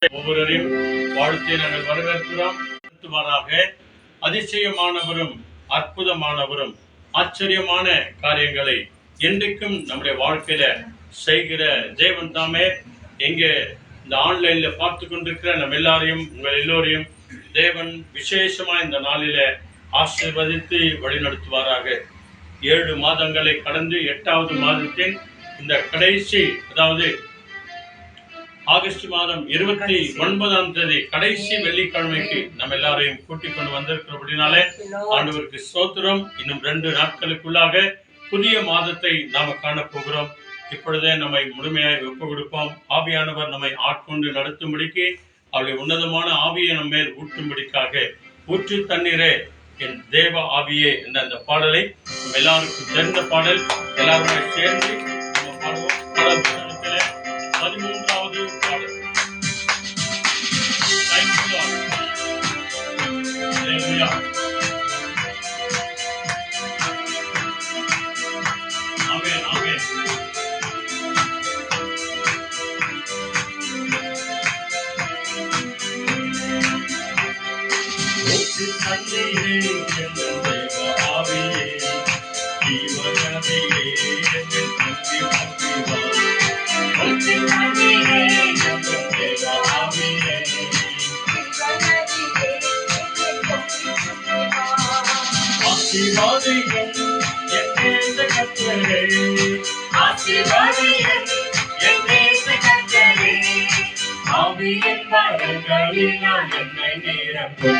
ஒவ்வொருவரையும் வாழ்த்தை நாங்கள் வரவேற்கிறோம். அதிசயமானவரும் அற்புதமானவரும் ஆச்சரியமான காரியங்களை என்றைக்கும் நம்முடைய வாழ்க்கையில செய்கிற தேவன் தாமே எங்கே இந்த ஆன்லைன்ல பார்த்து கொண்டிருக்கிற நம்ம எல்லாரையும் உங்கள் எல்லோரையும் தேவன் விசேஷமா இந்த நாளில ஆசீர்வதித்து வழிநடத்துவாராக. 7 மாதங்களை கடந்து 8வது மாதத்தின் இந்த கடைசி, அதாவது ஆகஸ்ட் மாதம் 29ஆம் தேதி கடைசி வெள்ளிக்கிழமைக்கு நம்ம எல்லாரையும் கூட்டிக் கொண்டு வந்திருக்கிறபடினாலே ஆண்டவருக்கு ஸ்தோத்திரம். இன்னும் 2 நாட்களுக்குள்ளாக புதிய மாதத்தை நாம காணப்போகிறோம். இப்பொழுதே நம்மை முழுமையாய் ஒப்பு கொடுப்போம். ஆவியானவர் நம்மை ஆட்கொண்டு நடத்தும்படிக்கு அவருடைய உன்னதமான ஆவியை நம்ம மேல் ஊற்றும்படிக்காக ஊற்று தண்ணீரே என் தேவ ஆவியே என்ற அந்த பாடலை நம்ம எல்லாருக்கும் தெரிந்த பாடல். எல்லாருமே சேர்ந்து நம்ம பாடுவோம். 13வது பாடல். ஆமென் ஆமென். ஆவியின் வரங்களினால் என்னை நிரப்பும்.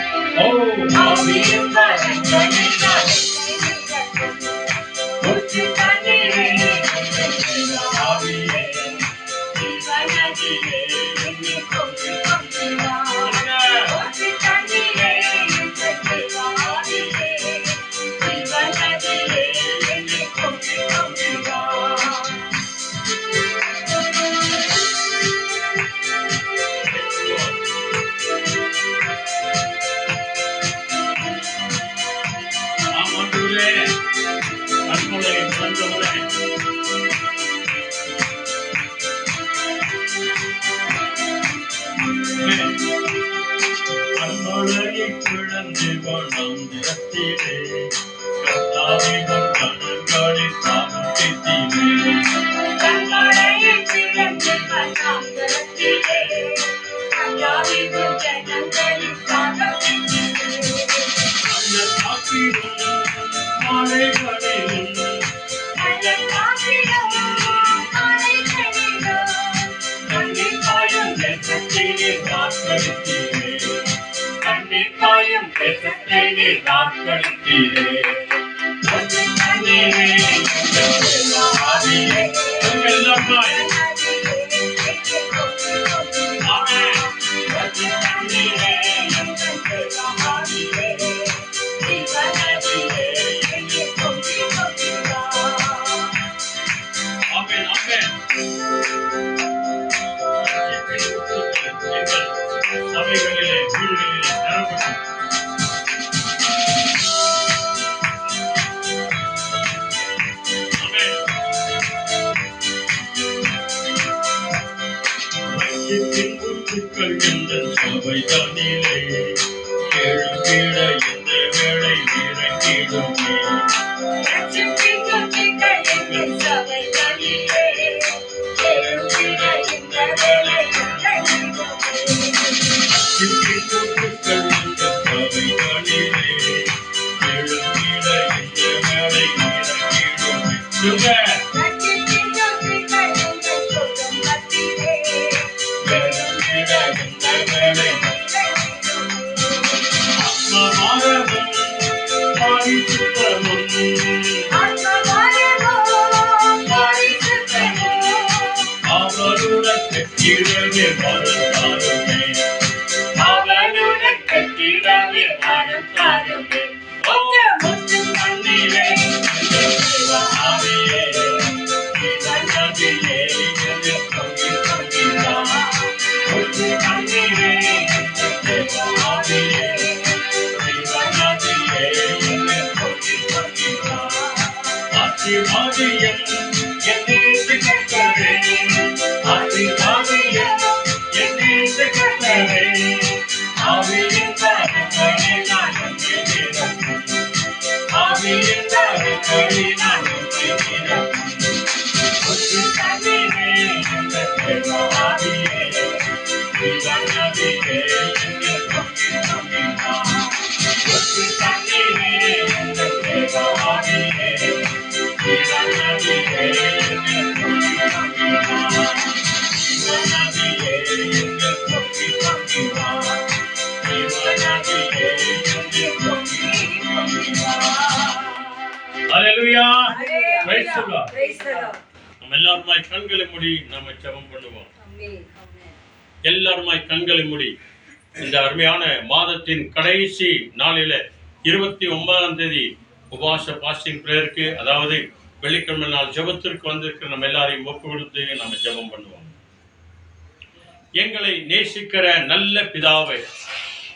ஆவியின் வரங்களினால் ஊற்று தண்ணீரே ஆவியே ஜீவநதியே என்னை கொண்டு வா. ஊற்று தண்ணீரே ஆவியே ஜீவநதியே என்னை கொண்டு வா. குழந்தை வளர்ந்திடத்திலே கர்த்தாவின் கணங்களில் தாகம் கேட்டீரே. கண்மலையில் குழந்தை வளர்ந்திடத்திலே கர்த்தாவின் கணங்களில் தாகம் கேட்டீரே. அந்த காற்றிலும் மலைகளிலும் கண்ணீர் காயும் தேசத்திலே வாக்களித்தீரே. கண்ணீர் காயும் தேசத்திலே வாக்களித்தீரே. ஊற்று தண்ணீரே ஆவியே எல்லாமாய் ஆமென். ஊற்று தண்ணீரே ஆவியே ஜீவநதியே என்னை கொண்டு வா. ஆமென் ஆமென். சபைகளிலே வீடுகளிலே நிரப்பட்டும். சபை தனிலே எழுப்பிட இந்த வேளை இறங்கிடுமே. சபை தனிலே எழுப்பிட இந்த வேளை அவருடன் கட்டிடவே மறந்தாருமே. அவருடன் கட்டிடவே மறந்தாருமே. ஊற்று தண்ணீரே ஆவியே ஜீவநதியே என்னை கொண்டு வா. ஊற்று தண்ணீரே ஆவியே ஜீவநதியே என்னை கொண்டு வா. ஆசீர்வாதியம் என்னை கர்த்தரே. ஆசீர்வாதியம் என்னை கர்த்தரே. Hallelujah. Praise the Lord. நம்ம எல்லாருமாய் கண்களை மூடி நாம ஜெபம் பண்ணுவோம். எல்லாருமாய் கண்களை மூடி இந்த அருமையான மாதத்தின் கடைசி நாளில 29ஆம் தேதி உபவாச பாஸ்டிங் பிரேயருக்கு, அதாவது வெள்ளிக்கிழமை நாள் ஜெபத்திற்கு வந்திருக்கிற நம்ம எல்லாரையும் ஒப்பு கொடுத்து நாம ஜெபம் பண்ணுவோம். எங்களை நேசிக்கிற நல்ல பிதாவே,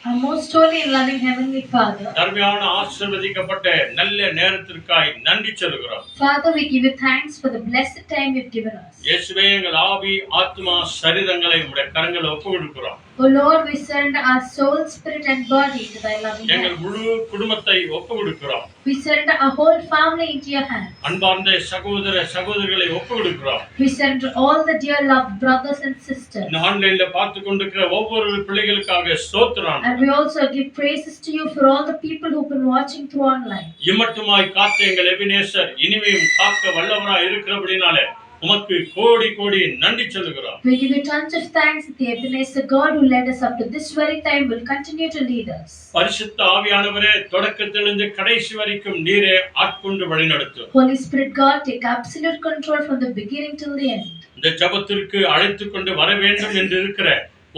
our most holy and loving heavenly Father, அருமையான ஆசீர்வதிக்கப்பட்ட நல்ல நேரத்திற்காய் நன்றி சொல்கிறோம். Father, we give you thanks for the blessed time you've given us. இயேசுவே, எங்கள் ஆவி ஆத்மா சரீரங்களை உம்முடைய கரங்களில் ஒப்பு கொடுக்கிறோம். O Lord, we surrender our soul, spirit and body to thy loving hand. எங்கள் முழு குடும்பத்தை ஒப்பு கொடுக்கிறோம். We surrender our whole family into your hands. அன்பார்ந்த சகோதர சகோதரிகளை ஒப்பு கொடுக்கிறோம். We surrender all the dear loved brothers and sisters. இந்த ஆன்லைன்ல பார்த்து கொண்டிருக்கிற ஒவ்வொரு பிள்ளைகளுக்காக ஸ்தோத்திரம். And we also give praises to you for all the people who've been watching through online. இம்மட்டுமாய் காத்த எங்கள் எபினேசர் இனிமையும் காக்க வல்லவராய் இருக்கிறபடினாலே உமக்கு கோடி கோடி நன்றி சொல்லுகிறோம். We give you tons of thanks that the Ebenezer God who led us up to this very time will continue to lead us. பரிசுத்த ஆவியானவரே, தொடக்கத்திலிருந்து கடைசி வரைக்கும் நீரே ஆட்கொண்டு வழிநடத்தும். Holy Spirit God, take absolute control from the beginning till the end. இந்த ஜெபத்திற்கு அழைத்துக் கொண்டு வர வேண்டும் என்று இருக்கிற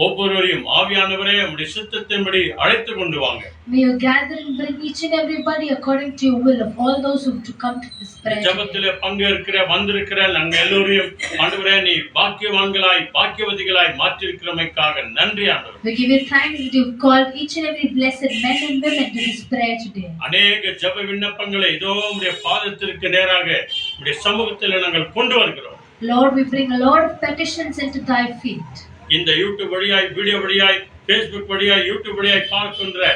ஒவ்வொருவரையும் ஆவியானவரே உம்முடைய சித்தத்தின்படி அழைத்து கொண்டு வாங்க. May you gather and bring each and everybody according to your will of all those who to come to this prayer. ஜெபத்திலே பங்கேற்கிற வந்திருக்கிற நாங்கள் எல்லோரையும் ஆண்டவரே நீ பாக்கியவான்களாய் பாக்கியவதிகளாய் மாற்றியிருக்கிறமைக்காக நன்றி ஆண்டவரே. We give you thanks that you've called each and every blessed men and women to this prayer today. அநேக ஜெப விண்ணப்பங்களை இதோ உம்முடைய பாதத்திற்கு நேராக உம்முடைய சமூகத்தில் நாங்கள் கொண்டு வருகிறோம். Lord, we bring a lot of petitions into thy feet. இந்த யூடியூப் வழியாய், வீடியோ வழியாய், Facebook வழியாய், யூடியூப் வழியாய் பார்க்கின்ற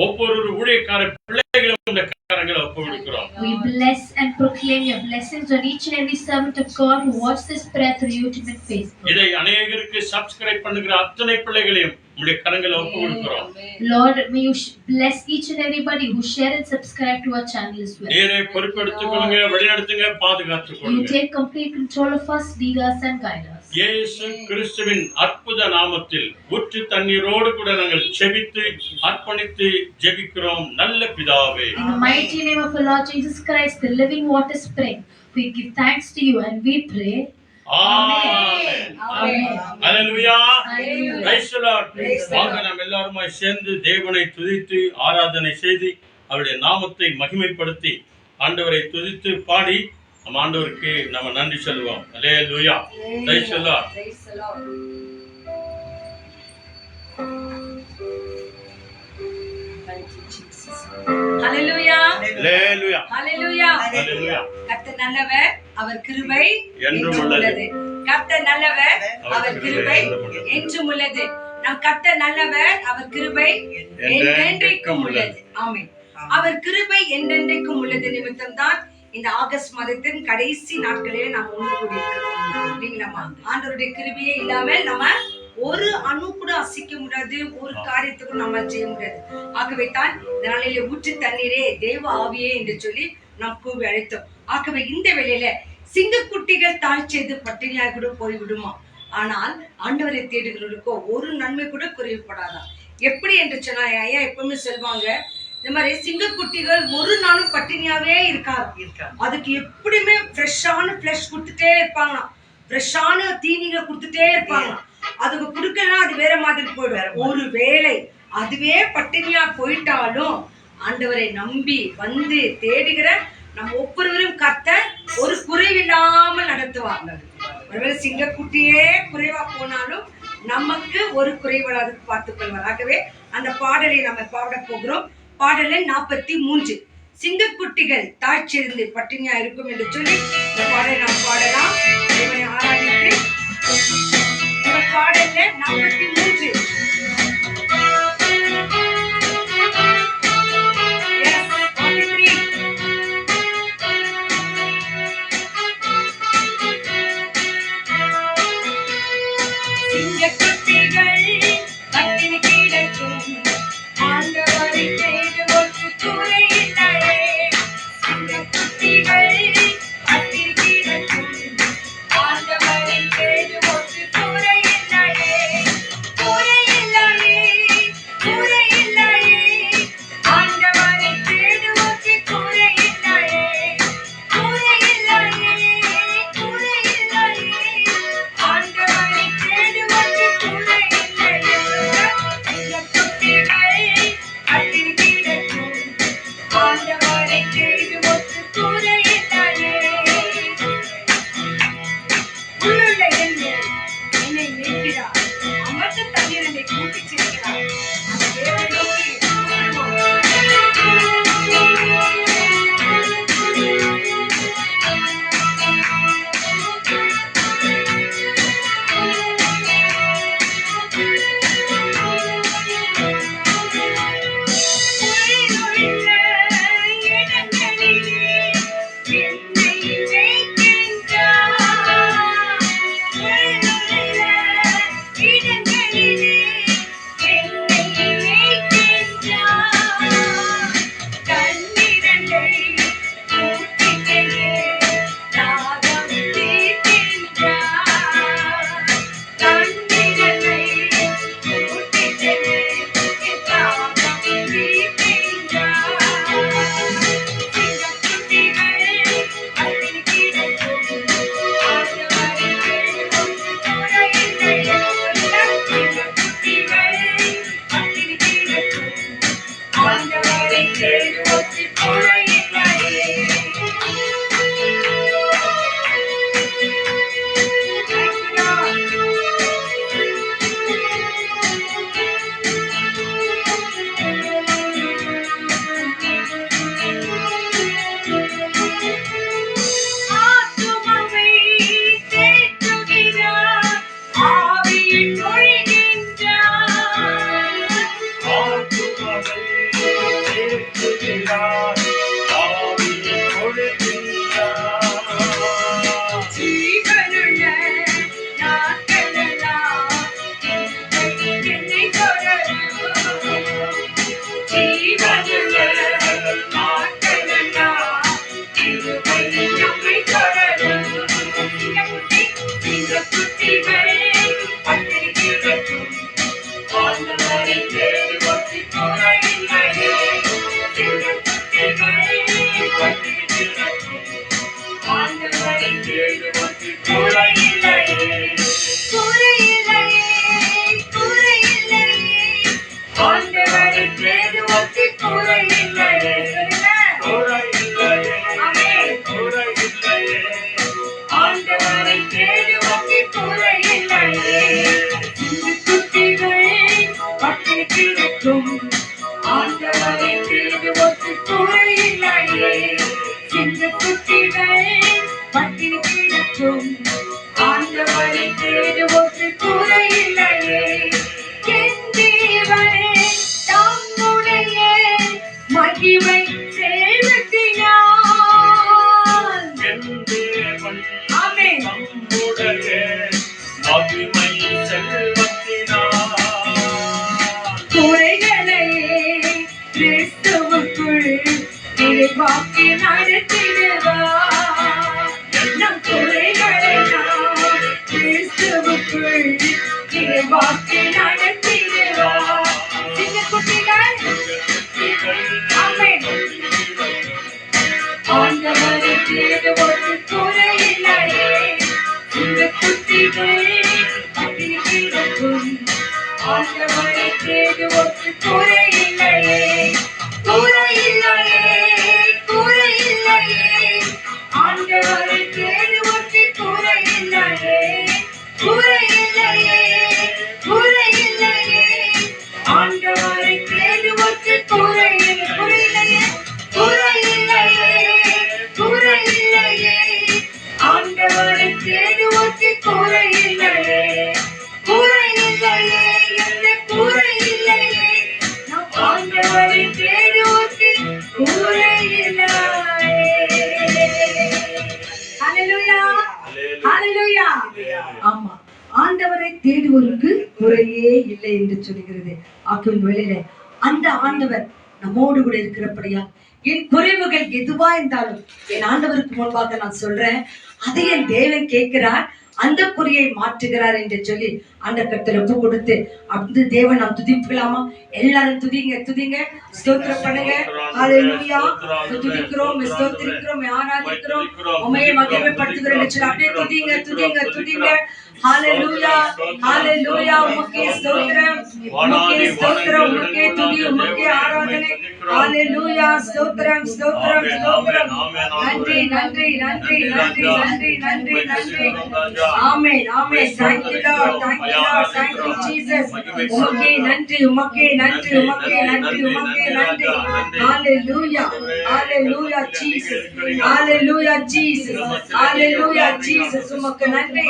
ஒவ்வொரு ஊழியக்கார பிள்ளைகளும் இந்த கரங்களை ஒப்பு கொடுக்கிறோம். We bless and proclaim your blessings on each and every servant of God who watch this prayer through YouTube and Facebook. இதை அநேகருக்கு சப்ஸ்கிரைப் பண்ணுகிற அத்தனை பிள்ளைகளையும் உம்முடைய கரங்களை ஒப்பு கொடுக்கிறோம். Lord, may you bless each and everybody who share and subscribe to our channel as well. நீரே பொறுப்பெடுத்துக் கொள்ளுங்க, வழிநடத்துங்க, பாதுகாத்துக் You கொள்ளுங்க. take complete control of us, lead us and guide us. இயேசு கிறிஸ்துவின் அற்புத நாமத்தில் ஊற்று தண்ணீரோடு கூட நாங்கள் செபித்து அர்ப்பணித்து ஜெபிக்கிறோம் நல்ல பிதாவே. In the mighty name of our Lord Jesus Christ, the living water spring, we give thanks to you and we pray. Amen. Amen. Hallelujah. Hallelujah. Praise the Lord. Praise the வாங்க நாம் எல்லாருமாய் சேர்ந்து தேவனை துதித்து ஆராதனை செய்து அவருடைய நாமத்தை மகிமைப்படுத்தி ஆண்டவரை துதித்து பாடி நம்ம ஆண்டவருக்கு நம்ம நன்றி சொல்லுவோம். அல்லேலூயா. Praise the Lord. Praise the Lord. Thank you, Jesus. Hallelujah. Hallelujah. Hallelujah. Hallelujah. கர்த்தர் நல்லவர், அவர் கிருபை என்றும் உள்ளது. கர்த்தர் நல்லவர், அவர் கிருபை என்றும் உள்ளது. நம் கர்த்தர் நல்லவர், அவர் கிருபை என்றென்றைக்கும் உள்ளது. ஆமென். அவர் கிருபை என்றென்றைக்கும் உள்ளது நிமித்தம் தான் இந்த ஆகஸ்ட் மாதத்தின் கடைசி நாட்களிலே நாம் ஒன்று கூடியிருக்கிறோம். இல்லைங்களாமா? ஆண்டவருடைய கிருபையே இல்லாமல் நம்ம ஒரு அணு கூட அசைக்க முடியாது, ஒரு காரியத்துக்கும் நம்ம செய்ய முடியாது. ஆகவே தான் இந்த நாளிலே ஊற்று தண்ணீரே தேவ ஆவியே என்று சொல்லி நாம் கூவி அழைத்தோம். ஆகவே இந்த வேளையில சிங்கக்குட்டிகள் தாழ் செய்து பட்டினியாக கூட போய்விடுமா, ஆனால் ஆண்டவரை தேடுகிறவர்களுக்கோ ஒரு நன்மை கூட குறைவுபடாதான். எப்படி என்று சொன்னா ஐயா எப்பவுமே சொல்வாங்க, இந்த மாதிரி சிங்கக்குட்டிகள் ஒரு நாளும் பட்டினியாவே இருக்காது. அதுக்கு எப்படியுமே ஃப்ரெஷ்ஷான ஃபிளஷ் கொடுத்துட்டே இருப்பாங்களாம், ஃப்ரெஷ்ஷான தீனிகளை கொடுத்துட்டே இருப்பாங்களாம். அதுக்கு கொடுக்கலாம், அது வேற மாதிரி போயிடும். ஒரு வேளை அதுவே பட்டினியா போயிட்டாலும் ஆண்டவரை நம்பி வந்து தேடுகிற நம்ம ஒவ்வொருவரும் கர்த்தர் ஒரு குறைவில்லாமல் நடத்துவாங்க. ஒருவேளை சிங்கக்குட்டியே குறைவா போனாலும் நமக்கு ஒரு குறைவராது பார்த்துக் கொள்வார். ஆகவே அந்த பாடலை நம்ம பாட போகிறோம். பாடல் 43 சிங்கக்குட்டிகள் தாழ்ச்சியிருந்து பட்டினியா இருக்கும் என்று சொல்லி இந்த பாடலை நாம் பாடலாம். தேவனை ஆராதித்து இந்த பாடல்ல 43 கூட்டி சேர்க்கிறார். அந்த தேவனை நோக்கி வருவோம். ஆமா, ஆண்டவரை தேடுவோருக்கு குறையே இல்லை என்று சொல்லுகிறது. ஆக்கும் வேளையில அந்த ஆண்டவர் நம்மோடு கூட இருக்கிறபடியா என் குறைவுகள் எதுவா இருந்தாலும் என் ஆண்டவருக்கு முன்பாக நான் சொல்றேன், அதை என் தேவன் கேட்கிறார், அந்த குறியை மாற்றுகிறார் என்று சொல்லி அந்த கருத்துல ஒப்பு கொடுத்து அந்த தேவன் நாம் துதிக்கலாமா? எல்லாரும் துதிங்க, துதிங்க, ஸ்தோத்திரம் பண்ணுங்க. ஹல்லேலூயா, துதிக்கிறோம், ஸ்தோத்திரிக்கிறோம், ஆராதிக்கிறோம், உம்மையே மகிமைப்படுத்துகிறோம் என்று சொல்லி அப்படியே துதிங்க, துதிங்க, துதிங்க. ஹல்லேலூயா, ஹல்லேலூயா, உமக்கே ஸ்தோத்திரம், உமக்கே ஸ்தோத்திரம், உமக்கே துதி, உமக்கே ஆராதனை. ஹல்லேலூயா, ஸ்தோத்திரம், ஸ்தோத்திரம், ஸ்தோத்திரம். நன்றி, நன்றி, நன்றி, நன்றி, நன்றி, நன்றி, நன்றி. ஆமென், ஆமென். Thank you Lord, thank Lord. Thank you, Jesus. உமக்கே நன்றி, உமக்கே நன்றி, உமக்கே நன்றி, உமக்கே நன்றி. Hallelujah. Hallelujah, Jesus. Hallelujah, Jesus. Hallelujah, Jesus. உமக்கு நன்றி.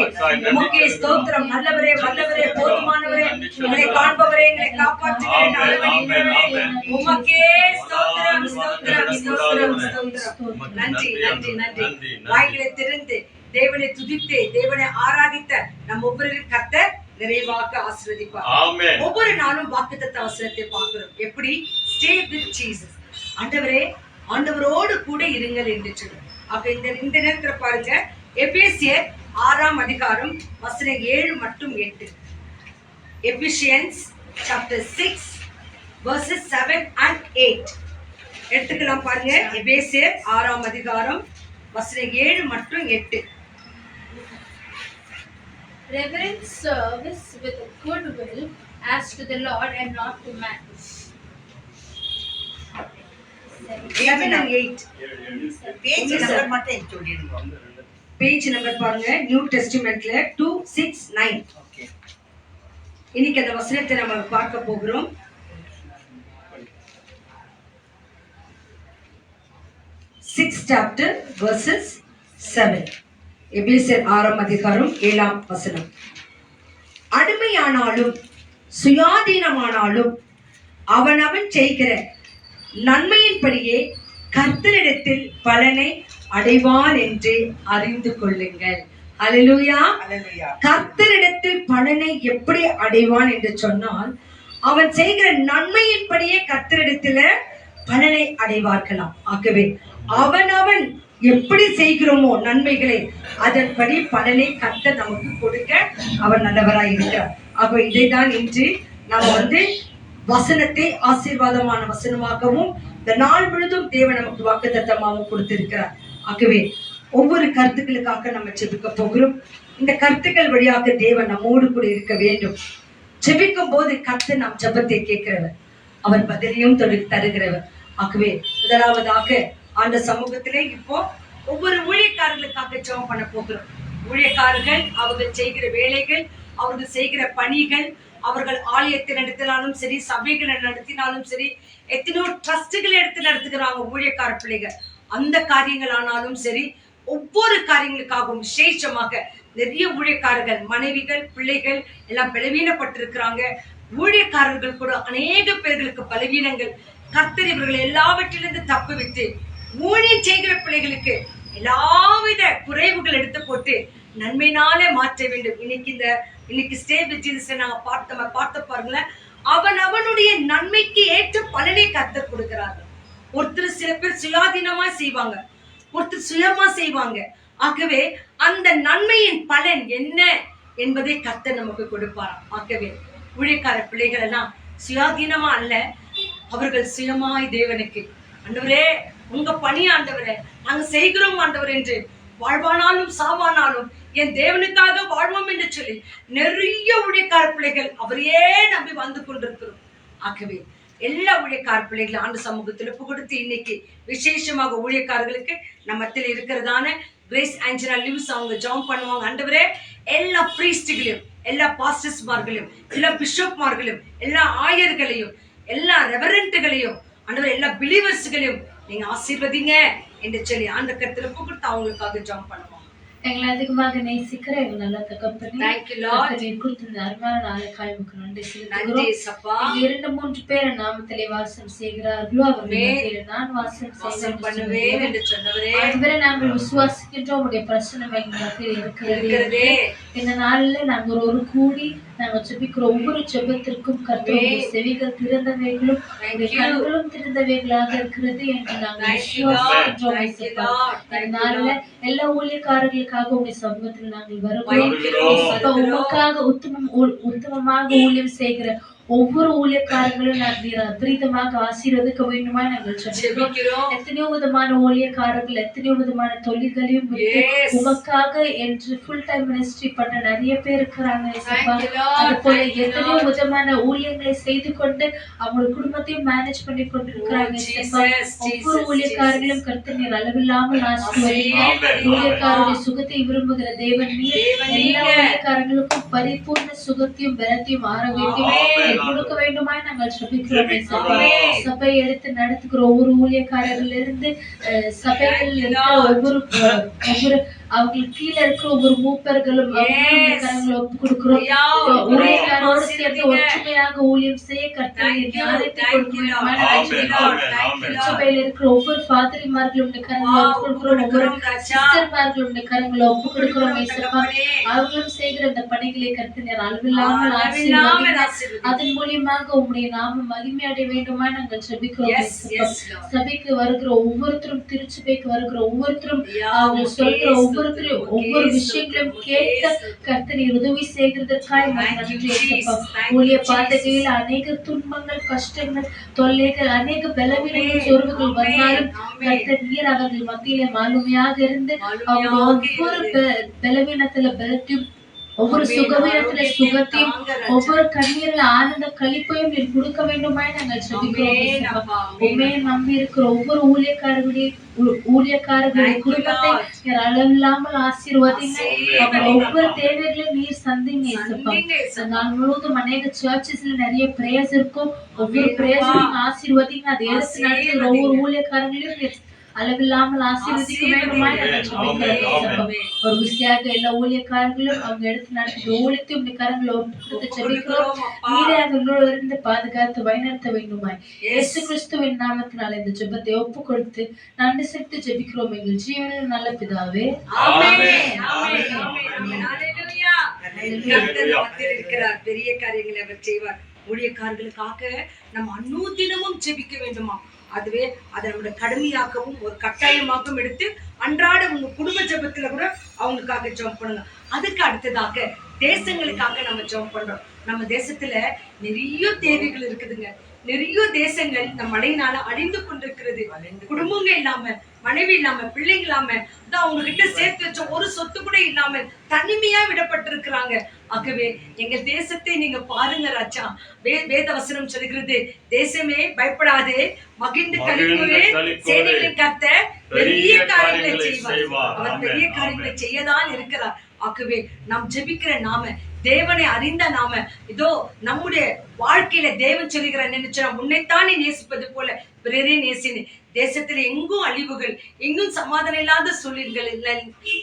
உமக்கே ஸ்தோத்திரம். நல்லவரே, வல்லவரே, போதுமானவரே, எங்களை காண்பவரே, எங்களை காப்பாற்றுகிறே, அரவணைக்கிறவரே. உமக்கே ஸ்தோத்திரம், ஸ்தோத்திரம், ஸ்தோத்திரம், ஸ்தோத்திரம். நன்றி, நன்றி, நன்றி. வாய்களை திறந்து தேவனை துதித்து தேவனை ஆராதித்த நம் ஒவ்வொருவரையும் கர்த்தர் நிறைவாக ஆசீர்வதிப்பார். ஆமென். ஒவ்வொரு நாளும் வாக்குத்தத்த வசனத்தை பார்க்கிறோம். எப்படி? Stay with Jesus. ஆண்டவரே, ஆண்டவரோடு கூட இருங்கள் என்று சொல்லும். அப்ப இந்த நேரத்துல பாருங்க, எபேசியர் 6ஆம் அதிகாரம் வசனம் 7 மற்றும் 8. எபிசியன்ஸ் chapter 6 verses 7 and 8 எடுத்துக்கலாம் பாருங்க. எபேசியர் 6ஆம் அதிகாரம் வசனம் 7 மற்றும் 8. Reverent service with a good will as to the Lord and not to man. 7 and 8. Page number மட்டும் சொல்லிடுங்க. பேஜ் நம்பர் பாருங்க, நியூ டெஸ்டிமெண்ட்ல 269. ஓகே. இன்னைக்கு அந்த வசனத்தை நம்ம பார்க்க போகிறோம். Sixth chapter verses 7. எபேசியர் 6ஆம் அதிகாரம் 7ஆம் வசனம். அடிமையானாலும் சுயாதீனமானாலும் அவனவன் செய்கிற நன்மையின்படியே கர்த்தரிடத்தில் பலனை அடைவான் என்று அறிந்து கொள்ளுங்கள். அல்லேலூயா. அல்லேலூயா. கர்த்தரிடத்தில் பலனை எப்படி அடைவான் என்று சொன்னால், அவன் செய்கிற நன்மையின்படியே கர்த்தரிடத்துல பலனை அடைவார்களாம். ஆகவே அவனவன் எப்படி செய்கிறோமோ நன்மைகளை அதன்படி பலனை கர்த்தர் நமக்கு கொடுக்க அவர் நல்லவராய் இருக்கிறார். ஆகவே இதைதான் இன்று நாம் வசனத்தை ஆசீர்வாதமான வசனமாகவும் இந்த நாள் முழுதும் தேவன் நமக்கு வாக்குத்தத்தமாகவும் கொடுத்திருக்கிறார். ஆகவே ஒவ்வொரு கருத்துக்களுக்காக நம்ம ஜெபிக்க போகிறோம். இந்த கருத்துக்கள் வழியாக தேவன் நம்மோடு கூட இருக்க வேண்டும். ஜெபிக்கும் போது கர்த்தர் நம் ஜெபத்தை கேட்கிறவர், அவர் பதிலையும் தருகிறவர். ஆகவே முதலாவதாக அந்த சமூகத்திலே இப்போ ஒவ்வொரு ஊழியக்காரர்களுக்காக ஜெபம் பண்ண போகிறோம். ஊழியக்காரர்கள் அவர்கள் செய்கிற வேலைகள், அவர்கள் செய்கிற பணிகள், அவர்கள் ஆலயத்தை நடத்தினாலும் சரி, சபைகளை நடத்தினாலும் சரி, எத்தனையோ ட்ரஸ்டுகள் எடுத்து நடத்துகிறாங்க ஊழியக்கார பிள்ளைகள். அந்த காரியங்கள் ஆனாலும் சரி, ஒவ்வொரு காரியங்களுக்காகவும் விசேஷமாக நிறைய ஊழியக்காரர்கள், மனைவிகள், பிள்ளைகள் எல்லாம் பலவீனப்பட்டிருக்கிறாங்க. ஊழியக்காரர்கள் கூட அநேக பேர்களுக்கு பலவீனங்கள். கர்த்தர் இவர்கள் எல்லாவற்றிலிருந்து தப்பு விட்டு ஊழியம் செய்கிற பிள்ளைகளுக்கு எல்லாவித குறைவுகள் எடுத்து போட்டு நன்மையினாலே மாற்ற வேண்டும். இன்னைக்கு ஸ்டே வித் ஜீசஸ் நாங்க பார்த்த பாருங்களேன், அவனுடைய நன்மைக்கு ஏற்ற பலனை கர்த்தர் கொடுக்கிறார்கள். ஒருத்தர் சில பேர் சுயாதீனமா செய்வாங்க, ஒருத்தர் சுயமா செய்வாங்க. ஆகவே அந்த நன்மையின் பலன் என்ன என்பதை கர்த்தர் நமக்கு கொடுப்பாராம். ஆகவே ஊழியக்கார பிள்ளைகள் எல்லாம் சுயாதீனமா அல்ல, அவர்கள் சுயமாய் தேவனுக்கு, ஆண்டவரே உங்க பணி ஆண்டவரே நாங்க செய்கிறோம் ஆண்டவர் என்று, வாழ்வானாலும் சாவானாலும் என் தேவனுக்காக வாழ்வோம் என்று சொல்லி நிறைய ஊழியக்கார பிள்ளைகள் அவரையே நம்பி வந்து கொண்டிருக்கிறோம். ஆகவே எல்லா ஊழியக்கார பிள்ளைகளும் ஆண்டு சமூகத்தில் ஒப்பு கொடுத்து இன்னைக்கு விசேஷமாக ஊழியக்காரர்களுக்கு நம்ம மத்தியில் இருக்கிறதான கிரேஸ் ஆஞ்சலா லிவ்ஸ் அவங்க ஜாம் பண்ணுவாங்க. ஆண்டவரே எல்லா பிரீஸ்டுகளையும், எல்லா பாஸ்டர்ஸ்மார்களையும், எல்லா பிஷப்மார்களையும், எல்லா ஆயர்களையும், எல்லா ரெவரண்ட்டுகளையும், ஆண்டவர் எல்லா பிலீவர்ஸ்களையும் நீங்க ஆசீர்வதிங்க என்று சொல்லி அந்த கருத்துல ஒப்பு கொடுத்து அவங்களுக்காக ஜாம் பண்ணுவோம். எங்களை அதிகமாக நேசிக்கிற எங்கள் நல்ல தகப்பனே, Thank you, Lord. குறித்து இந்த அருமையான நாளுக்காய் உமக்கு நன்றி நன்றி செலுத்துகிறோம். சப்பா. இங்கு 2-3 பேர் நாமத்திலே வாசம் செய்கிறார்களோ அவர்கள் மத்தியிலே நான் வாசம் பண்ணுவேன் என்று சொன்னவரே, அதுவரை நாங்கள் விசுவாசிக்கின்றோம். உடைய பிரசனம் எங்கள் மத்தியில் இருக்கிறதே. இந்த நாளில் நாங்கள் ஒரு கூடி நாங்கள் ஜெபிக்கிற ஒவ்வொரு ஜெபத்திற்கும் கர்த்தருடைய செவிகள் திறந்தவைகளும் கண்களும் திறந்தவைகளாக இருக்கிறது என்று நாங்கள் விசுவாசிக்கின்றோம். இந்த நாளில் எல்லா ஊழியக்காரர்களுக்காக உடைய சமூகத்தில் நாங்கள் வருகிறோம். உமக்காக உத்தமமாக ஊழியம் செய்கிற ஒவ்வொரு ஊழியக்காரங்களும் நீர் அபரிதமாக ஆசீர்வதிக்க வேண்டுமா நாங்கள் ஜெபிக்கிறோம். ஜெபிக்கிறோம். எத்தனையோ விதமான ஊழியக்காரர்கள் எத்தனையோ விதமான தொழில்களையும் விட்டு Yes. உமக்காக என்று ஃபுல் டைம் மினிஸ்ட்ரி பண்ண நிறைய பேர் இருக்கிறாங்க இயேசப்பா. Thank you, Lord. அது போல Thank you, எத்தனையோ Lord. விதமான ஊழியங்களை செய்து கொண்டு அவங்களோட குடும்பத்தையும் மேனேஜ் பண்ணி கொண்டிருக்கிறாங்க Oh, இயேசப்பா. Jesus, ஒவ்வொரு Jesus, ஊழியக்காரர்களும் கர்த்தர் நீர் அளவில்லாமல் ஆசீர்வதிங்க. Amen. ஊழியக்காரருடைய சுகத்தை விரும்புகிற தேவன் நீர். தேவன் எல்லா நீங்க. ஊழியக்காரங்களுக்கும் பரிபூர்ண சுகத்தையும் பலத்தையும் ஆரோக்கியத்தையும் Amen. நீர் கொடுக்க வேண்டுமாய் நாங்கள் ஜெபிக்கிறோம் இயேசப்பா. Amen. சபையை எடுத்து நடத்துகிற ஒவ்வொரு ஊழியக்காரர்கள் இருந்து சபைகள் இருக்கிற ஒவ்வொரு அவங்களுக்கு கீழே இருக்கிற ஒவ்வொரு மூப்பர்களும் ஊழியக்காரங்களை ஒப்பு கொடுக்கிறோம். ஊழியக்காரோடு சேர்ந்து ஒற்றுமையாக ஊழியம் செய்ய கர்த்தர் ஞானத்தை கொடுக்க வேண்டுமாய் நாங்கள் ஜெபிக்கிறோம். திருச்சபையில் இருக்கிற ஒவ்வொரு பாதிரிமார்களும் கரங்களை ஒப்பு கொடுக்கிறோம். ஒவ்வொரு சிஸ்டர்மார்களும் கரங்களை ஒப்பு கொடுக்கிறோம் இயேசப்பா. அவர்களும் செய்கிற அந்த பணிகளை கர்த்தர் நீர் அளவில்லாமல் ஆசீர்வதிங்க. அதன் மூலியமாக உம்முடைய நாமம் மகிமை அடைய வேண்டுமா நாங்கள் ஜெபிக்கிறோம் இயேசப்பா. சபைக்கு வருகிற ஒவ்வொருத்தரும் திருச்சபைக்கு வருகிற ஒவ்வொருத்தரும் அவங்க சொல்கிற ஒவ்வொருத்தரும் ஒவ்வொரு விஷயங்களும் கேட்க கர்த்தர் நீர் உதவி செய்கிறதற்காக நன்றி இயேசப்பா. ஊழிய பாதைகளில் அநேக துன்பங்கள் கஷ்டங்கள் தொல்லைகள் அநேக பலவீனங்கள் சோர்வுகள் வந்தாலும் கர்த்தர் நீர் அவர்கள் மத்தியிலே மாலுமையாக இருந்து அவங்க ஒவ்வொரு பலவீனத்துல பலத்தையும் ஒவ்வொரு சுகவீனத்துல சுகத்தையும் ஒவ்வொரு கண்ணீர்ல ஆனந்த கழிப்பையும் நீர் கொடுக்க வேண்டுமாய் நாங்கள் ஜெபிக்கிறோம். உண்மையை நம்பி இருக்கிற ஒவ்வொரு ஊழியக்காரர்களுடைய குடும்பத்தை நீர் அளவில்லாமல் ஆசீர்வதிங்க. அவங்க ஒவ்வொரு தேவைகளையும் நீர் சந்திங்க இயேசப்பா. நாள் முழுவதும் அநேக சர்ச்சஸ்ல நிறைய பிரேயர்ஸ் இருக்கும். ஒவ்வொரு பிரேயர்ஸையும் ஆசீர்வதிங்க. அதை எடுத்து நடத்துகிற ஒவ்வொரு ஊழியக்காரங்களையும் நீர் அளவில்லாமல் ஆசீர்வதிக்க வேண்டுமாய் நாங்கள் ஜெபிக்கிறோம். ஒரு விஷயாக எல்லா ஊழியக்காரர்களும் அவங்க எடுத்து நடத்துகிற ஊழியத்தையும் உடைய கரங்களை ஒப்பு கொடுத்து ஜெபிக்கிறோம். நீரே அவர்களோடு இருந்து பாதுகாத்து வழிநடத்த வேண்டுமாய் இயேசு கிறிஸ்துவின் நாமத்தினால இந்த ஜெபத்தை ஒப்பு கொடுத்து நன்றி செலுத்தி ஜெபிக்கிறோம் எங்கள் ஜீவனில் நல்ல பிதாவே. பெரிய காரியங்களை அவர் செய்வார். ஊழியக்காரர்களுக்காக நம்ம அனுதினமும் ஜெபிக்க வேண்டுமா? அதுவே அதை நம்மளோட கடமையாகவும் ஒரு கட்டாயமாகவும் எடுத்து அன்றாட உங்க குடும்ப ஜெபத்துல கூட அவங்களுக்காக ஜெபம் பண்ணுங்க. அதுக்கு அடுத்ததாக தேசங்களுக்காக நம்ம ஜெபம் பண்றோம். நம்ம தேசத்துல நிறைய தேவைகள் இருக்குதுங்க. நிறைய தேசங்கள் நம் மழையினால அழிந்து கொண்டிருக்கிறது. குடும்பங்க இல்லாம, மனைவி இல்லாம, பிள்ளைங்க இல்லாம, அவங்க கிட்ட சேர்த்து வச்ச ஒரு சொத்து கூட இல்லாம தனிமையா விடப்பட்டிருக்கிறாங்க. ஆகவே எங்க தேசத்தை நீங்க பாருங்க ராஜா. வேத வசனம் சொல்கிறது, தேசமே பயப்படாதே, மகிழ்ந்து களிக்கூறு, சேனைகளை கர்த்தர் பெரிய காரியங்களை செய்வார். அவர் பெரிய காரியங்களை செய்யதான் இருக்கிறார். ஆகவே நாம் ஜெபிக்கிற நாம, தேவனை அறிந்த நாம, இதோ நம்முடைய வாழ்க்கையில தேவன் சொல்லுகிற நினைச்சா உன்னைத்தானே நேசிப்பது போல பிறரே நேசினு. தேசத்துல எங்கும் அழிவுகள், எங்கும் சமாதானம் இல்லாத சூழல்கள்,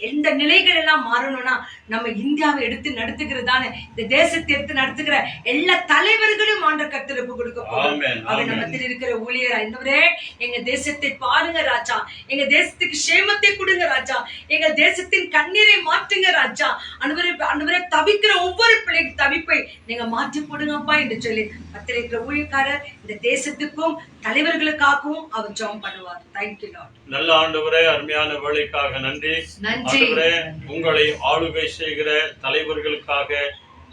எந்த நிலைகள் எல்லாம் மாறணும்னா நம்ம இந்தியாவை எடுத்து நடத்துகிறதான இந்த தேசத்தை எடுத்து நடத்துகிற எல்லா தலைவர்களும் ஆண்ட கர்த்தருக்கு கொடுக்க போறோம். அவர் நம்ம இருக்கிற ஊழியரா இன்னவரே, எங்க தேசத்தை பாருங்க ராஜா, எங்க தேசத்துக்கு சேமத்தை கொடுங்க ராஜா, எங்க தேசத்தின் கண்ணீரை மாற்றுங்க ராஜா. அன்றுவரே தவிக்கிற ஒவ்வொரு பிள்ளை தவிப்பை நீங்க மாற்றி போடுங்கப்பா என்று சொல்லி கர்த்தர் இருக்கிற ஊழியக்காரர் இந்த தேசத்துக்கும் தலைவர்களுக்காகவும் அவர் ஜெபம் பண்ணுவார். Thank you Lord. நல்ல ஆண்டவரே, அருமையான வேலைக்காக நன்றி. ஆண்டவரே, உங்களை ஆளுகை செய்கிற தலைவர்களுக்காக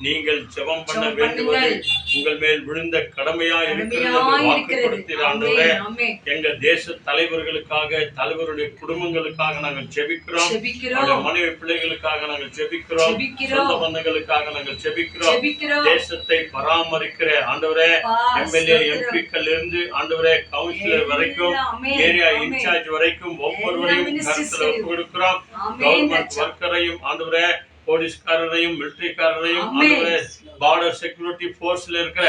நீங்கள் ஜெபம் பண்ண வேண்டுவது உங்கள் மேல் விழுந்த கடமையா இருக்கிறது வாக்குப்படுத்திற ஆண்டவரே, எங்க தேச தலைவர்களுக்காக, தலைவருடைய குடும்பங்களுக்காக நாங்கள் ஜெபிக்கிறோம். மனைவி பிள்ளைகளுக்காக நாங்கள் ஜெபிக்கிறோம். சொந்த பந்தங்களுக்காக நாங்கள் ஜெபிக்கிறோம். தேசத்தை பராமரிக்கிற ஆண்டவரே, எம்எல்ஏ எம்பிக்கள் இருந்து ஆண்டவரே கவுன்சிலர் வரைக்கும், ஏரியா இன்சார்ஜ் வரைக்கும் ஒவ்வொருவரையும் கருத்துல ஒப்பு கொடுக்கிறோம். கவர்மெண்ட் ஒர்க்கரையும் ஆண்டவரே, போலீஸ்காரரையும், மிலிட்டரிக்காரரையும், பார்டர் செக்யூரிட்டி போர்ஸ்ல இருக்கிற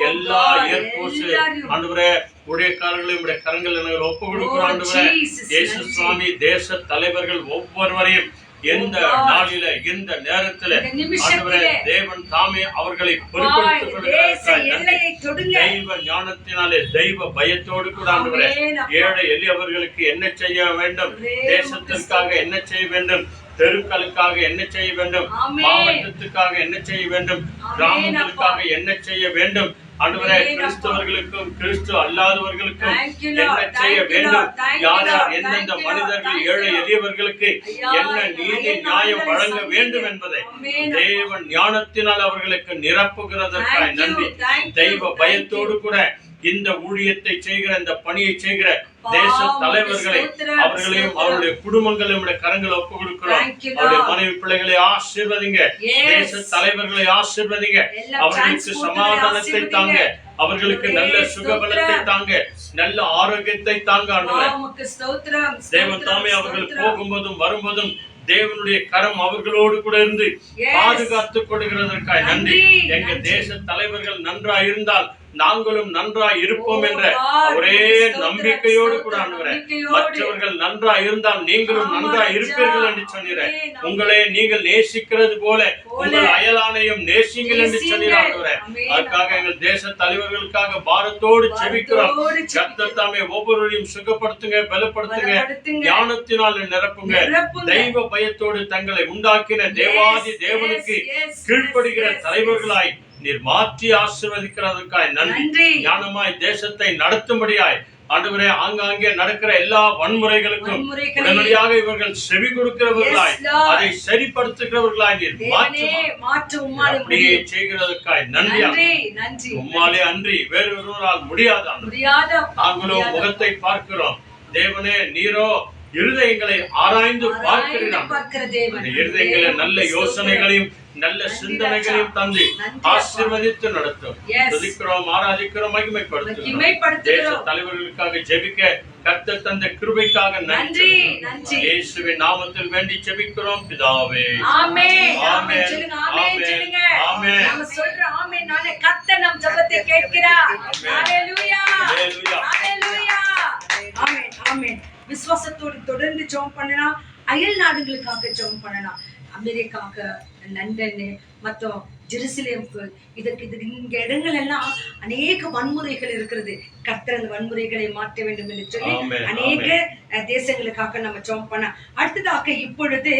எல்லா ஏர்போர்ஸ் ஆண்டவரே ஊழியக்காரர்களையும் கரங்கள் நாங்கள் ஒப்பு கொடுக்கிறோம். ஆண்டவரே இயேசு சுவாமி, தேச தலைவர்கள் ஒவ்வொருவரையும் எந்த நாளில, எந்த நேரத்துல ஆண்டவரே தேவன் தாமே அவர்களை பொறுப்படுத்திக் கொள்கிறார். தெய்வ ஞானத்தினாலே, தெய்வ பயத்தோடு கூட ஆண்டவரே ஏழை எளியவர்களுக்கு என்ன செய்ய வேண்டும், தேசத்திற்காக என்ன செய்ய வேண்டும், தெருக்களுக்காக என்ன செய்ய வேண்டும், மாவட்டத்துக்காக என்ன செய்ய வேண்டும், கிராமங்களுக்காக என்ன செய்ய வேண்டும், ஆண்டவரே Amen, கிறிஸ்தவர்களுக்கும் Kristu அல்லாதவர்களுக்கும் Thank you, Lord. என்ன செய்ய Thank you, வேண்டும், Lord. Thank you, யார் யார் Lord. எந்தெந்த Thank you, மனிதர்கள் Lord. ஏழை எளியவர்களுக்கு ஐயா, என்ன நீதி ஐயா, நியாயம் நாங்கள் வழங்க சந்திக்கிறோம். வேண்டும் என்பதை Amen. தேவன் ஞானத்தினால் அவர்களுக்கு நிரப்புகிறதற்காய் Thank you, நன்றி. thank you, தெய்வ thank பயத்தோடு you. கூட இந்த ஊழியத்தை செய்கிற, இந்த பணியை செய்கிற தேச தலைவர்களை, ஸ்தோத்திரம், அவர்களையும் ஸ்தோத்திரம். அவருடைய குடும்பங்களை நம்முடைய கரங்களை ஒப்பு கொடுக்கிறோம். Thank you, அவருடைய Lord. மனைவி பிள்ளைகளை ஆசீர்வதிங்க. Yes. தேச தலைவர்களை ஆசீர்வதிங்க. எல்லா அவர்களுக்கு transportகளை சமாதானத்தை ஆசீர்வதிங்க. தாங்க. அவர்களுக்கு நல்ல Yes, சுகபலத்தை ஸ்தோத்திரம். தாங்க, நல்ல ஆரோக்கியத்தை தாங்க. ஆண்டவரே உமக்கு ஸ்தோத்திரம், தேவன் ஸ்தோத்திரம், தாமே அவர்கள் ஸ்தோத்திரம். போகும்போதும் வரும்போதும் தேவனுடைய கரம் அவர்களோடு கூட இருந்து Yes. பாதுகாத்துக் கொடுக்கிறதற்காய் நன்றி. நன்றி, எங்க நன்றி. தேச தலைவர்கள் நன்றாய் இருந்தால் நாங்களும் நன்றாய் இருப்போம் என்ற Oh God, ஒரே ஸ்தோத்திரம், நம்பிக்கையோடு கூட ஸ்தோத்திரம், ஆண்டவரே, நம்பிக்கையோடு. மற்றவர்கள் நன்றாய் இருந்தால் நீங்களும் ஆமா, நன்றாய் ராஜா. இருப்பீர்கள் என்று சொன்னீரேன். ஆமென், ஆமென். உங்களை நீங்கள் நேசிக்கிறது போல உங்கள் அயலானையும் நேசிங்கள் என்று நேசியுங்கள். சொன்னீர் ஆண்டவரே. ஆமென். அதற்காக எங்கள் தேச தலைவர்களுக்காக பாரத்தோடு செபிக்கிறோம். பாரத்தோடு கர்த்தர் தாமே ஒவ்வொருவரையும் சுகப்படுத்துங்க, பலப்படுத்துங்க, பலப்படுத்துங்க. ஞானத்தினால் நிரப்புங்க. நிரப்புங்க. தெய்வ பயத்தோடு தங்களை உண்டாக்கின தேவாதி தேவனுக்கு கீழ்ப்படுகிற தலைவர்களாய் நீர் மாற்றி ஆசீர்வதிக்கிறதற்காய் நன்றி. நன்றி. ஞானமாய் தேசத்தை நடத்தும்படியாய் ஆண்டவரே, ஆங்காங்கே நடக்கிற எல்லா வன்முறைகளுக்கும் வன்முறைகளை உடனடியாக இவர்கள் செவி கொடுக்கிறவர்களாய், Yes, Lord. அதை சரிப்படுத்துகிறவர்களாய் நீர் தேவனே, மாற்று உம்மாலே அப்படியே முடியும். செய்கிறதற்காய் நன்றி. நன்றி, நன்றி. உம்மாலே அன்றி வேறு ஒருவரால் முடியாத ஆண்டவரே. முடியாத அப்பா, நாங்களோ முடியாத முகத்தை பார்க்கிறோம். தேவனே, நீரோ இருதயங்களை ஆராய்ந்து ஆராய்ந்து பார்க்கிறீர்கள். பார்க்கிற தேவன். அந்த இருதயங்களை நல்ல யோசனைகளையும் நல்ல சிந்தனைகளையும் தந்து நன்றி, ஆசீர்வதித்து நடத்தும். Yes. துதிக்கிறோம், ஆராதிக்கிறோம், மகிமைப்படுத்துகிறோம். தேச மகிமைப்படுத்துகிறோம். தலைவர்களுக்காக ஜெபிக்க கர்த்தர் தந்த கிருபைக்காக நன்றி, நன்றி. நன்றி. இயேசுவின் நாமத்தில் வேண்டி ஜெபிக்கிறோம் பிதாவே. ஆமென். ஆமென். ஆமென் சொல்லுங்க, ஆமென் ஆமென். சொல்லுங்க. ஆமென். நாம சொல்ற ஆமென்னாலே கர்த்தர் நம் ஜெபத்தை கேட்கிறார். ஹalleluya. ஹalleluya. ஹalleluya. ஆமென், ஆமென். விசுவாசத்தோடு தொடர்ந்து ஜெபம் பண்ணலாம். அயல் நாடுகளுக்காக ஜெபம் பண்ணலாம். அமெரிக்காக, லண்டன் மற்றும் ஜெருசலேமுக்கு, இதுக்கு இங்க இடங்கள் எல்லாம் அநேக வன்முறைகள் இருக்கிறது. கர்த்தர் அந்த வன்முறைகளை மாற்ற வேண்டும் என்று சொல்லி ஆமென், அநேக தேசங்களுக்காக நம்ம ஜெபம் பண்ண. அடுத்ததாக இப்பொழுது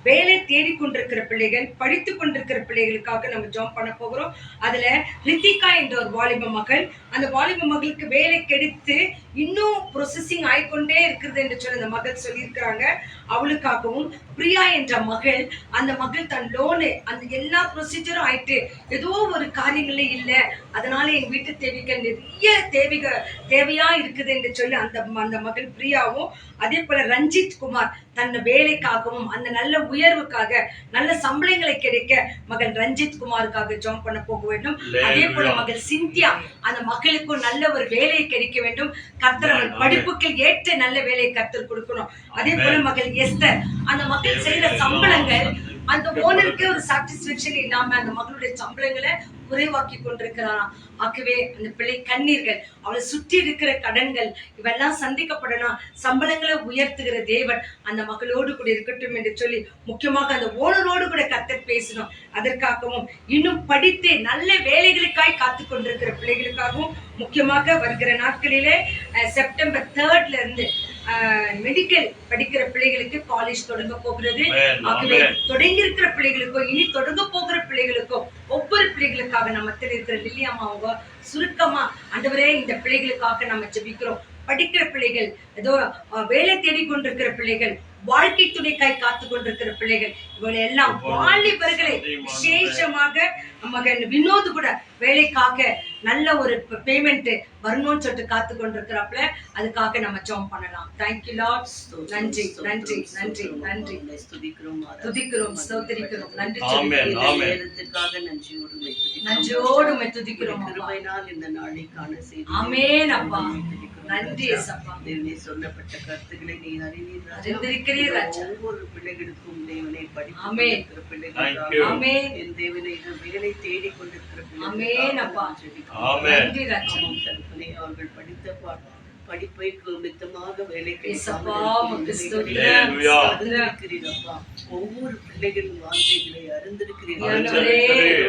வேலை தேடிக்கொண்டிருக்கிற பிள்ளைகள், படித்துக் கொண்டிருக்கிற பிள்ளைகளுக்காக நம்ம ஜெபம் பண்ண போகிறோம். அதுல ரித்திகா என்ற ஒரு வாலிப மகள், அந்த வாலிப மகளுக்கு வேலை கிடைத்து இன்னும் ப்ரொசஸிங் ஆயிக்கொண்டே இருக்கிறது என்று சொல்லி அந்த மகள் சொல்லியிருக்கிறாங்க. அவளுக்காகவும் பிரியா என்ற மகள், அந்த மகள் தன் லோனு அந்த எல்லா ப்ரொசீஜரும் ஆயிட்டு ஏதோ ஒரு காரியங்களே இல்லை, அதனால எங்க வீட்டு தேவைகள் நிறைய தேவையா இருக்குது என்று சொல்லி அந்த மகள் பிரியாவும், அதே போல ரஞ்சித் குமார் தன் வேலைக்காகவும் அந்த நல்ல உயர்வுக்காக நல்ல சம்பளங்களை கிடைக்க மகன் ரஞ்சித் குமாருக்காக ஜெபம் பண்ண போக வேண்டும். அதே போல மகள் சிந்தியா, அந்த மகளுக்கும் நல்ல ஒரு வேலையை கிடைக்க வேண்டும். கர்த்தர் அவள் படிப்புக்கு ஏற்ற நல்ல வேலையை கர்த்தர் கொடுக்கணும். அதே போல மகள் எஸ்தர், அந்த மகள் செய்யற சம்பளங்கள் அந்த ஓனருக்கு ஒரு சாட்டிஸ்பேக்ஷன் இல்லாம அந்த மகளுடைய சம்பளங்களை குறைவாக்கி கொண்டிருக்கிறாராம். ஆகவே அந்த பிள்ளை கண்ணீர்கள், அவளை சுற்றி இருக்கிற கடன்கள் இவெல்லாம் சந்திக்கப்படணும். சம்பளங்களை உயர்த்துகிற தேவன் அந்த மகளோடு கூட இருக்கட்டும் என்று சொல்லி, முக்கியமாக அந்த ஓனரோடு கூட கர்த்தர் பேசணும். அதற்காகவும் இன்னும் படித்து நல்ல வேலைகளுக்காய் காத்து கொண்டிருக்கிற பிள்ளைகளுக்காகவும், முக்கியமாக வருகிற நாட்களிலே செப்டம்பர் 3 இருந்து மெடிக்கல் படிக்கிற பிள்ளைகளுக்கு காலேஜ் தொடங்க போகிறது. ஆகவே தொடங்கி இருக்கிற பிள்ளைகளுக்கும் இனி தொடங்க போகிற பிள்ளைகளுக்கும் ஒவ்வொரு பிள்ளைகளுக்காக நம்ம இருக்கிற லில்லி அம்மாவங்க சுருக்கமா, ஆண்டவரே இந்த பிள்ளைகளுக்காக நம்ம ஜெபிக்கிறோம். படிக்கிற பிள்ளைகள், ஏதோ வேலை தேடிக்கொண்டிருக்கிற பிள்ளைகள், வாழ்க்கை துணைக்காய் காத்து கொண்டிருக்கிற பிள்ளைகள், இவங்க எல்லாம் வாலிபர்களை விசேஷமாக மகன் வினோத் கூட வேலைக்காக நல்ல ஒரு பேமெண்ட் வரணும்னு சொல்லிட்டு காத்து கொண்டிருக்கிறப்பல அதுக்காக நம்ம ஜெபம் பண்ணலாம். Thank you Lord. நன்றி, நன்றி, நன்றி, நன்றி. துதிக்கிறோம், ஸ்தோத்திரிக்கிறோம், நன்றி நன்றியோடு துதிக்கிறோம். ஆமென் அப்பா, நன்றி ஏசப்பா. தேவனே, சொல்லப்பட்ட கருத்துக்களை நீ அறிந்திருக்கிறீர் ராஜா. ஒவ்வொரு பிள்ளைகளுக்கும் தேவனை படித்து ஆமென். பிள்ளைகள் ஆமென். என் தேவனை வேலை தேடிக் கொண்டிருக்கிற ஆமென் அப்பா. ஆமென். நன்றி ராஜா. தகப்பனே, அவர்கள் படித்த படிப்பை நிமித்தமாக வேலை ஏசப்பா, உமக்கு ஸ்தோத்திரம். ஹalleluya. அறிந்திருக்கிறீரப்பா. ஒவ்வொரு பிள்ளைகளின் வார்த்தைகளை அறிந்திருக்கிறீர்கள். ஆண்டவரே,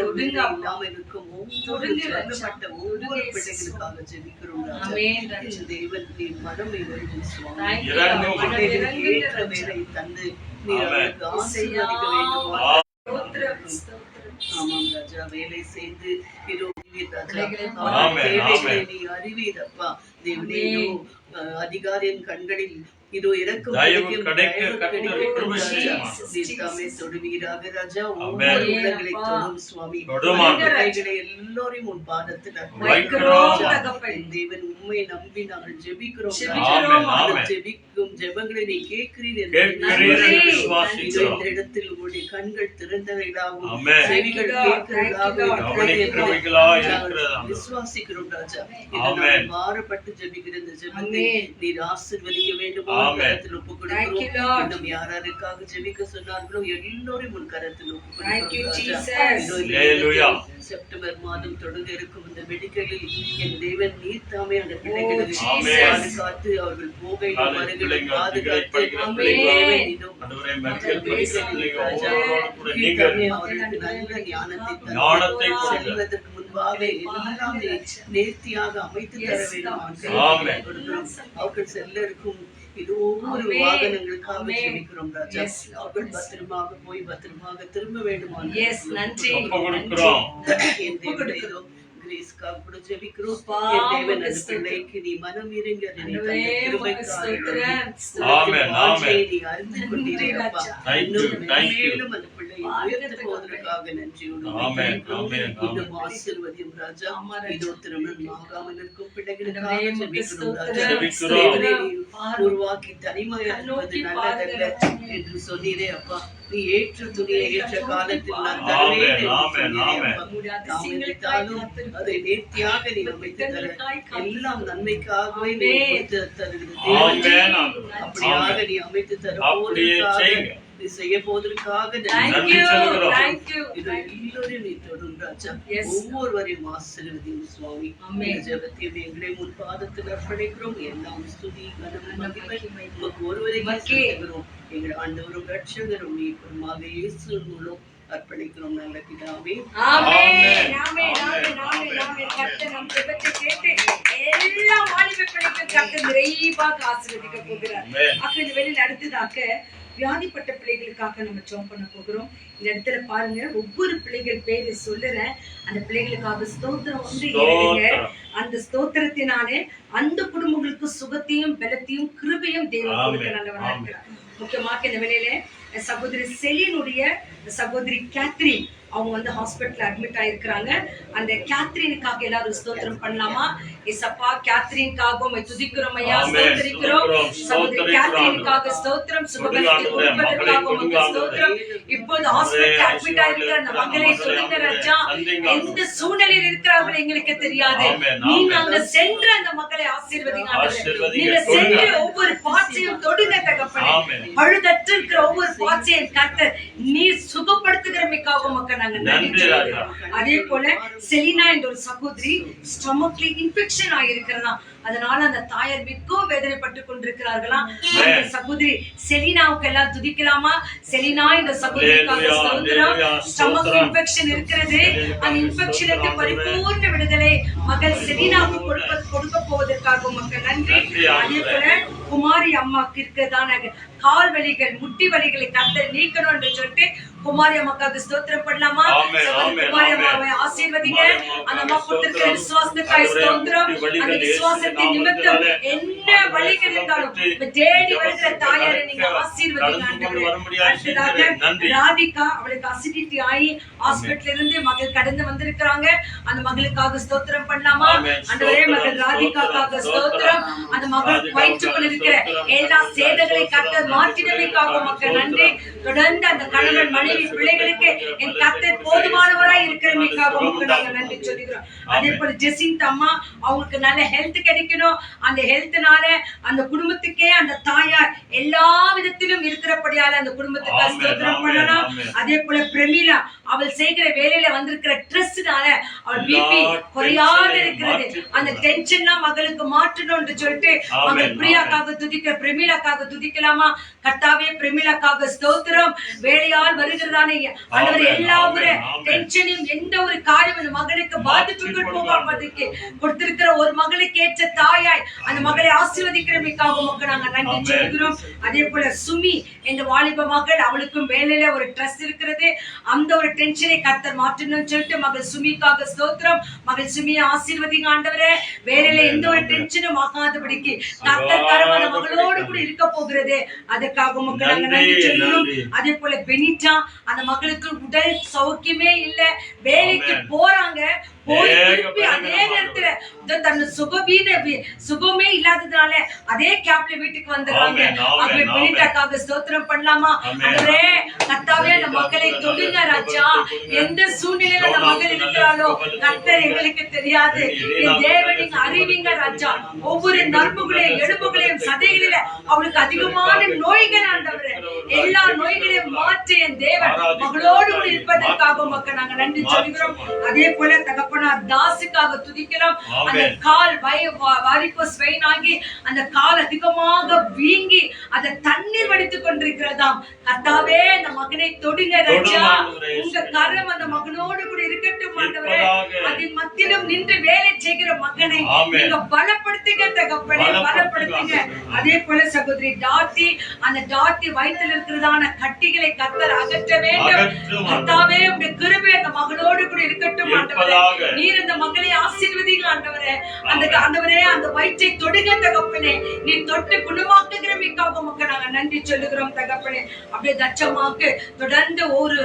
தொடுங்க அப்பா. இல்லாம இருக்கும் ஒவ்வொரு தொடுங்க ராஜா. சொல்லப்பட்ட ஒவ்வொரு பிள்ளைகளுக்காக ஜெபிக்கிறோம் ராஜா. ஆமென் ராஜா. என் தேவன் நீ மனம் இறங்கும் சுவாமி. Thank you, இறங்கும். மனம் பிள்ளைகளுக்கு இறங்குங்க ஏற்ற ராஜா. வேலை தந்து நீ ஆமென். அவருக்கு ஆசீர்வதிக்க வேண்டும். ஸ்தோத்திரம், ஸ்தோத்திரம். ஆமாம் ராஜா, வேலை செய்து ஆமென், ஆமென். நீ அறிவீரப்பா தேவனே. அதிகாரியின் கண்களில் இதோ இறக்கும் தயவு கிடைக்க கர்த்தர் கிருபை செய்யுமா. நீர்தாமே தொடுவீராக ராஜா. ஆமென். ஒவ்வொரு உள்ளங்களை தொடும் சுவாமி. தொடுமா. கைகளை எல்லோரையும் உன் பாதத்தில் வைக்கிறோம். என் தேவன் உம்மை நம்பி நாங்கள் ஜெபிக்கிறோம் ஆமென், ராஜா. ஆமென். ஜெபிக்கும் ஜெபங்களை நீ கேட்கிறீர் என்று கேட்கிறீர் என்று இதோ விசுவாசிக்கிறோம். இந்த இடத்தில் உங்களுடைய கண்கள் திறந்தவைகளாகவும் ஆமென். செவிகள் கேட்கிறதாகவும் கவனிக்கிறவைகளாய் இருக்கிறதாம். விசுவாசிக்கிறோம் ராஜா. ஆமென். மாறுபட்டு ஜெபிக்கிற இந்த ஜெபத்தை நீர் ஆசீர்வதிக்க வேண்டும். ஆமென். கரத்தில் ஒப்புக் கொடுக்கிறோம். இன்னும் யாராருக்காக ஜெபிக்க சொன்னார்களோ எல்லோரும் உன் கரத்தில் ஒப்புக் கொடுக்கிறோம் ராஜா. இதோ இந்த ஹல்லேலூயா. செப்டம்பர் மாதம் தொடங்க இருக்கும் இந்த மெடிக்கலில் என் தேவன் நீர் தாமே அந்த பிள்ளைகளுக்கு ஆமென். காத்து அவர்கள் போகையில் காலேஜ் வருகையில் பிள்ளைங்க, டிகிரி பாதுகாத்து படிக்கிற பிள்ளைங்க, ஆமென். இதோ ஆண்டவரே, மெடிக்கல் படிக்கிற பிள்ளைங்க ராஜா, ஒவ்வொருவரோடும் கூட நீர் நீங்கள் தாமே அவர்களுக்கு நல்ல ஞானத்தை தந்து ஞானத்தை கொடுங்க. செல்வதற்கு முன்பாக எல்லாம் நேர்த்தியாக அமைத்து தர வேண்டும் ஆமென். அவர்கள் செல்ல இருக்கும் இது ஒவ்வொரு வாகனங்களுக்காக ஜெபிக்கிறோம் ராஜா. அவர்கள் பத்திரமாக போய் பத்திரமாக திரும்ப வேண்டுமா நன்றி. ஒப்பு கொடுக்கிறோம். என் தேவனே, இதோ கிரேஸ்க்காக கூட ஜெபிக்கிறோம். என் தேவன் அந்த பிள்ளைக்கு நீ மனம் இறங்கி அதை நீ தந்த கிருபைக்காக ஆமென், ஆமென். நீ அறிந்து கொண்டீரே அப்பா. Thank you, இன்னும் thank you. மேலும் அந்த பிள்ளையை உயர்த்த போவதற்காக நன்றியோடு ஆமென், ஜெபிக்கிறோம். ஆமென், இன்னும் ஆமென். ஆசீர்வதியும் ராஜா. இதோ திருமணம் ஆகாமல் இருக்கும் பிள்ளைகளுக்காக ஆண்டவரே, ஜெபிக்கிறோம் ராஜா. ஜெபிக்கிறோம். தேவனே, நீ உருவாக்கி தனிமையாக இருப்பது நல்லதல்ல என்று சொன்னீரே அப்பா. நீ ஏற்ற துணியை ஏற்ற காலத்தில் நான் தருவேன் என்று ஆமென், சொன்னீரே ஆமென். அப்பா. தாமதித்தாலும் அதை நேர்த்தியாக நீ அமைத்து தர எல்லாம் நன்மைக்காகவே நீ கொடுத்து தருகிறது ஆமென், தேவனே. ஆமென். அப்படியாக நீ அமைத்து தர அப்படியே செய்யுங்க. நீ செய்ய போவதற்காக Thank நன்றி you, சொல்கிறோம். thank you. இது எல்லோரையும் நீ தொடும் ராஜா. Yes. ஒவ்வொருவரையும் ஆசீர்வதியும் சுவாமி. ஆமென். இந்த ஜெபத்தையும் எங்களை முன் பாதத்தில் அர்ப்பணிக்கிறோம். எல்லாம் ஸ்துதி கனம் மகிமை உமக்கு ஒருவரையே செலுத்துகிறோம். எங்கள் ஆண்டவரும் ரட்சகரும் மீட்பருமாக இயேசு மூலம் அர்ப்பணிக்கிறோம் நல்ல பிதாவே. ஆமென், ஆமென், ஆமென், ஆமென், ஆமென். கர்த்தர் நம் ஜெபத்தை கேட்டு எல்லா வாலிப பிள்ளைகளுக்கும் கர்த்தர் நிறைவாக ஆசீர்வதிக்க போகிறார். ஆமென். இந்த வேளையில் அடுத்ததாக வியாதிப்பட்ட பிள்ளைகளுக்காக நம்ம ஜெபம் பண்ண போகிறோம். இந்த இடத்துல பாருங்க, ஒவ்வொரு பிள்ளைகள் பேரு சொல்லுறேன். அந்த பிள்ளைகளுக்காக ஸ்தோத்திரம் வந்து ஏறுங்க. அந்த ஸ்தோத்திரத்தினாலே அந்த குடும்பங்களுக்கு சுகத்தையும் பலத்தையும் கிருபையும் தேவன் கொடுக்க நல்லவராக இருக்கிறார். முக்கியமாக இந்த வேளையில சகோதரி செலினுடைய சகோதரி கேத்ரின் அவங்க வந்து ஹாஸ்பிட்டல் அட்மிட் ஆயிருக்கிறாங்க. அந்த கேத்ரினுக்காக எல்லாரும் ஸ்தோத்திரம் பண்ணலாமா? இசப்பா, கேத்ரினுக்காக உம்மை துதிக்கிறோம் ஐயா, ஸ்தோத்திரிக்கிறோம். சகோதரி கேத்ரினுக்காக ஸ்தோத்திரம், சுகபலத்தை கொடுப்பதற்காக உமக்கு ஸ்தோத்திரம். இப்போது ஹாஸ்பிட்டல் அட்மிட் ஆயிருக்கிற அந்த மகளை சொல்லுங்க ராஜா. எந்த சூழ்நிலையில் இருக்கிறார்கள் எங்களுக்கு தெரியாது. நீங்க அங்க சென்று அந்த மக்களை ஆசீர்வதிங்க ஆண்டவரே. நீங்க சென்று ஒவ்வொரு பாட்சையும் தொடுங்க தகப்பனே. பழுதற்று இருக்கிற ஒவ்வொரு பாட்சையும் கர்த்தர் நீர் சுகப்படுத்துகிற மிக்காக மக்கள் நாங்க நன்றி. அதே போல செலினா என்ற ஒரு சகோதரி ஸ்டொமக்ல இன்ஃபெக்ஷன் ஆகியிருக்கிறதா, அதனால அந்த தாயார் மிகவும் வேதனைப்பட்டு கொண்டிருக்கிறார்களாம். அந்த சகோதரி செலினாவுக்கு எல்லாம் துதிக்கலாமா? செலினா இந்த சகோதரிக்காக ஸ்தோத்திரம். ஸ்டொமக் இன்ஃபெக்ஷன் இருக்கிறது. அந்த இன்ஃபெக்ஷனுக்கு பரிபூர்ண விடுதலை மகள் செலினாவுக்கு கொடுக்க போவதற்காக மக்கள் நன்றி. அதே போல குமாரி அம்மாக்கு இருக்கிறதான கால் வலிகள், முட்டி வலிகளை கர்த்தர் நீக்கணும் என்று சொல்லிட்டு குமாரி அம்மாக்காக ஸ்தோத்திரம் பண்ணலாமா? குமாரி அம்மாவை ஆசீர்வதிங்க. அந்த அம்மா கொடுத்திருக்கிற விசுவாசத்துக்காக ஸ்தோத்திரம். அந்த விசுவாசத்தின் நிமித்தம் என்ன வலிகள் இருந்தாலும் தேடி வருகிற தாயாரை நீங்க ஆசீர்வதிங்க ஆண்டவரே. அடுத்ததாக ராதிகா, அவளுக்கு அசிடிட்டி ஆகி ஹாஸ்பிட்டல் இருந்து மகள் கடந்து வந்திருக்கிறாங்க. அந்த மகளுக்காக ஸ்தோத்திரம் பண்ணலாமா? ஆண்டவரே, மகள் ராதிகாக்காக ஸ்தோத்திரம். அந்த மகள் வயிற்றுக்குள் இருக்கிற எல்லா சேதங்களை கர்த்தர் மாற்றினமைக்காக மக்கள் நன்றி. தொடர்ந்து அந்த கணவன் மனைவி பிள்ளைகளுக்கு என் கர்த்தர் போதுமானவராய் இருக்கிறமைக்காக மக்கள் நாங்க நன்றி சொல்லுகிறோம். அதே போல ஜெசிந்த் அம்மா, அவங்களுக்கு நல்ல ஹெல்த் கிடைக்கணும். அந்த ஹெல்த்னால அந்த குடும்பத்துக்கே அந்த தாயார் எல்லா விதத்திலும் இருக்கிறபடியால அந்த குடும்பத்துக்கு ஸ்தோத்திரம் பண்ணலாம். அதே போல பிரமீளா, அவள் செய்கிற வேலையில வந்திருக்கிற ஸ்ட்ரெஸ்னால அவள் பிபி குறையாத இருக்கிறது. அந்த டென்ஷன்லாம் மகளுக்கு மாற்றணும் என்று சொல்லிட்டு மகள் பிரியாக்காக துதிக்க, பிரமிளாக்காக துதிக்கலாமா? கர்த்தாவே, பிரமிளாக்காக ஸ்தோத்திரம். வேலையால் வருகிறதானே ஆண்டவரே, எல்லா ஒரு டென்ஷனையும் எந்த ஒரு காரியம் இந்த மகளுக்கு பாதிப்புகள் போகாமதுக்கு கொடுத்திருக்கிற ஒரு மகளுக்கு ஏற்ற தாயாய் அந்த மகளை ஆசீர்வதிக்கிறமைக்காக உமக்கு நாங்க நன்றி சொல்கிறோம். அதே போல சுமி என்ற வாலிப மகள், அவளுக்கும் வேலையில ஒரு ஸ்ட்ரெஸ் இருக்கிறது. அந்த ஒரு டென்ஷனை கர்த்தர் மாற்றணும்னு சொல்லிட்டு மகள் சுமிக்காக ஸ்தோத்திரம். மகள் சுமியை ஆசீர்வதிங்க ஆண்டவரே. வேலையில எந்த ஒரு டென்ஷனும் ஆகாதபடிக்கு கர்த்தர் கரம் அந்த மகளோடு கூட இருக்க போகிறது. அதற்காக உமக்கு நாங்க நன்றி சொல்கிறோம். அதே போல பெனிட்டா, அந்த மகளுக்கு உடல் சௌக்கியமே இல்ல, வேலைக்கு போறாங்க, போய் திருப்பி அதே நேரத்துல தன்னை சுகமே இல்லாததுனால அதே கேப்ல வீட்டுக்கு வந்துடுறாங்க. அப்படி பெனிட்டாக்காக ஸ்தோத்திரம் பண்ணலாமா? ஆண்டவரே, கர்த்தாவே, அந்த மக்களை தொடுங்க ராஜா. எந்த சூழ்நிலையில அந்த மகள் இருக்கிறாளோ கர்த்தர் எங்களுக்கு தெரியாது. என் தேவன் நீங்க அறிவிங்க ராஜா. ஒவ்வொரு நரம்புகளையும் எலும்புகளையும் சதைகளில அவளுக்கு அதிகமான நோய்கள் ஆண்டவரே, எல்லா நோய்களையும் மாற்றி என் தேவன் மகளோடு கூட இருப்பதற்காக மக்கள் நாங்க நன்றி சொல்கிறோம். அதே போல தகப்பனார் தாசுக்காக துதிக்கிறோம். அந்த கால் வாரிகோஸ் வெயின் ஆகி அந்த கால் அதிகமாக வீங்கி அதை தண்ணீர் வடித்துக் கொண்டிருக்கிறதாம். கர்த்தாவே, அந்த மகனை தொடுங்க ராஜா. உங்க கரம் அந்த மகனோடு கூட இருக்கட்டும் ஆண்டவரே. அதன் மத்தியிலும் நின்று வேலை செய்கிற மகனை நீங்க பலப்படுத்துங்க தகப்பனே, பலப்படுத்துங்க. அதே போல சகோதரி டாத்தி, அந்த டாத்தி வயிற்றில் இருக்கிறதான கட்டிகளை கர்த்தர் அகற்ற வேண்டும். கர்த்தாவே, உங்க கிருபை அந்த மகனோடு கூட இருக்கட்டும் ஆண்டவரே. நீர் இந்த மகளை ஆசீர்வதிங்க ஆண்டவரே. ஆண்டவரே, அந்த வயிற்றை தொடுங்க தகப்பனே. நீ தொட்டு குணமாக்குகிறமைக்காக உமக்கு நாங்க நன்றி சொல்லுகிறோம் தகப்பனே. அப்படியே தச்சமாக்கு தொடர்ந்து ஒரு